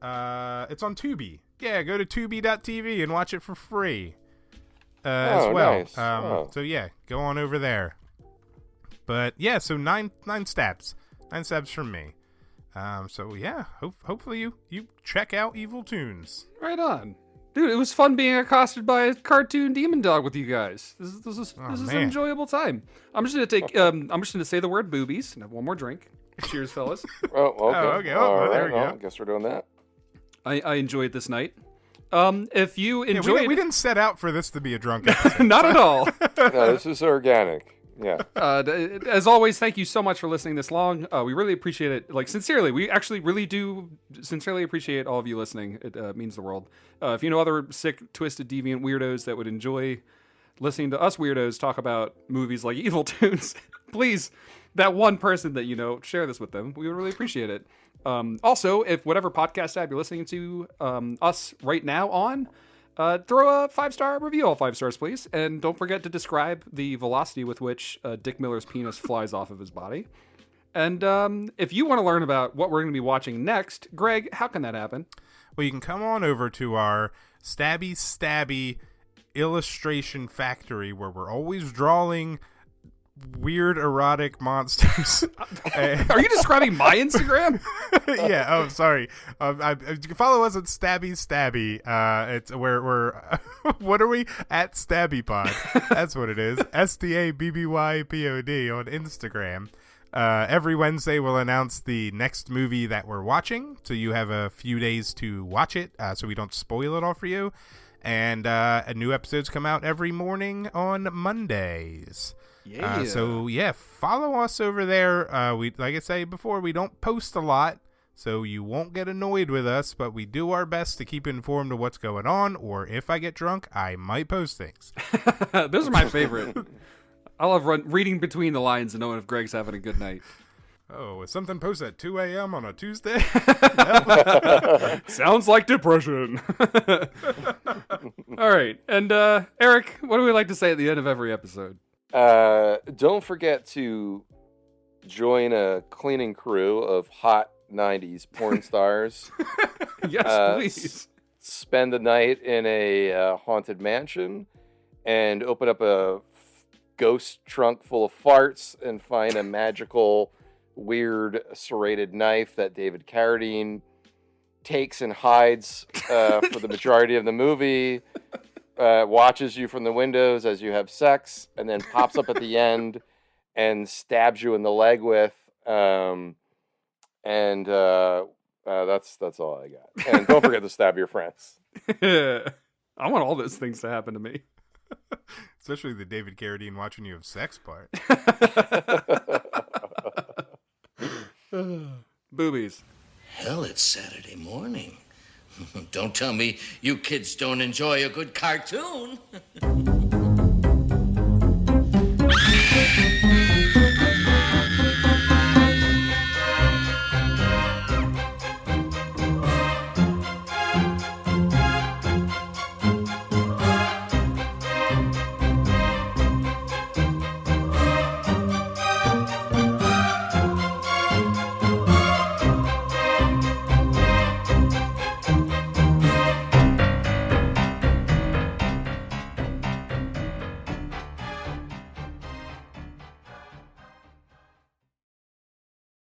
It's on Tubi. Yeah, go to tubi.tv and watch it for free as well. Nice. So yeah, go on over there. But yeah, so nine stabs. 9 stabs from me. So yeah, hopefully you check out Evil Toons. Right on. Dude, it was fun being accosted by a cartoon demon dog with you guys. This is an enjoyable time. I'm just gonna say the word boobies and have one more drink. Cheers, fellas. Oh, okay. There we go. I guess we're doing that. I enjoyed this night. If you enjoyed, we didn't set out for this to be a drunk episode. Not at all. No, this is organic. Yeah. As always, thank you so much for listening this long. We really appreciate it. Like, sincerely, we actually really do sincerely appreciate all of you listening. It means the world. If you know other sick, twisted, deviant weirdos that would enjoy listening to us weirdos talk about movies like Evil Toons, please, that one person that you know, share this with them. We would really appreciate it. Also, if whatever podcast app you're listening to us right now on, throw a 5-star review, all 5 stars, please. And don't forget to describe the velocity with which Dick Miller's penis flies off of his body. And if you want to learn about what we're going to be watching next, Greg, how can that happen? Well, you can come on over to our Stabby Stabby illustration factory where we're always drawing weird erotic monsters. Are you describing my Instagram? Yeah. Oh, sorry. You can follow us at Stabby Stabby. It's we're what are we at Stabby Pod? That's what it is. STABBYPOD on Instagram. Every Wednesday we'll announce the next movie that we're watching, so you have a few days to watch it, so we don't spoil it all for you. And new episodes come out every morning on Mondays. Yeah. So yeah, follow us over there. We, like I say before, we don't post a lot, so you won't get annoyed with us, but we do our best to keep informed of what's going on, or if I get drunk, I might post things. Those are my favorite. I love reading between the lines and knowing if Greg's having a good night. Oh, is something posted at 2 a.m. on a Tuesday? Sounds like depression. All right. And Eric, what do we like to say at the end of every episode? Don't forget to join a cleaning crew of hot 90s porn stars. Yes, please. Spend the night in a haunted mansion and open up a ghost trunk full of farts and find a magical, weird, serrated knife that David Carradine takes and hides for the majority of the movie. Watches you from the windows as you have sex, and then pops up at the end and stabs you in the leg with. That's all I got. And don't forget to stab your friends. I want all those things to happen to me. Especially the David Carradine watching you have sex part. Boobies. Hell, it's Saturday morning. Don't tell me you kids don't enjoy a good cartoon.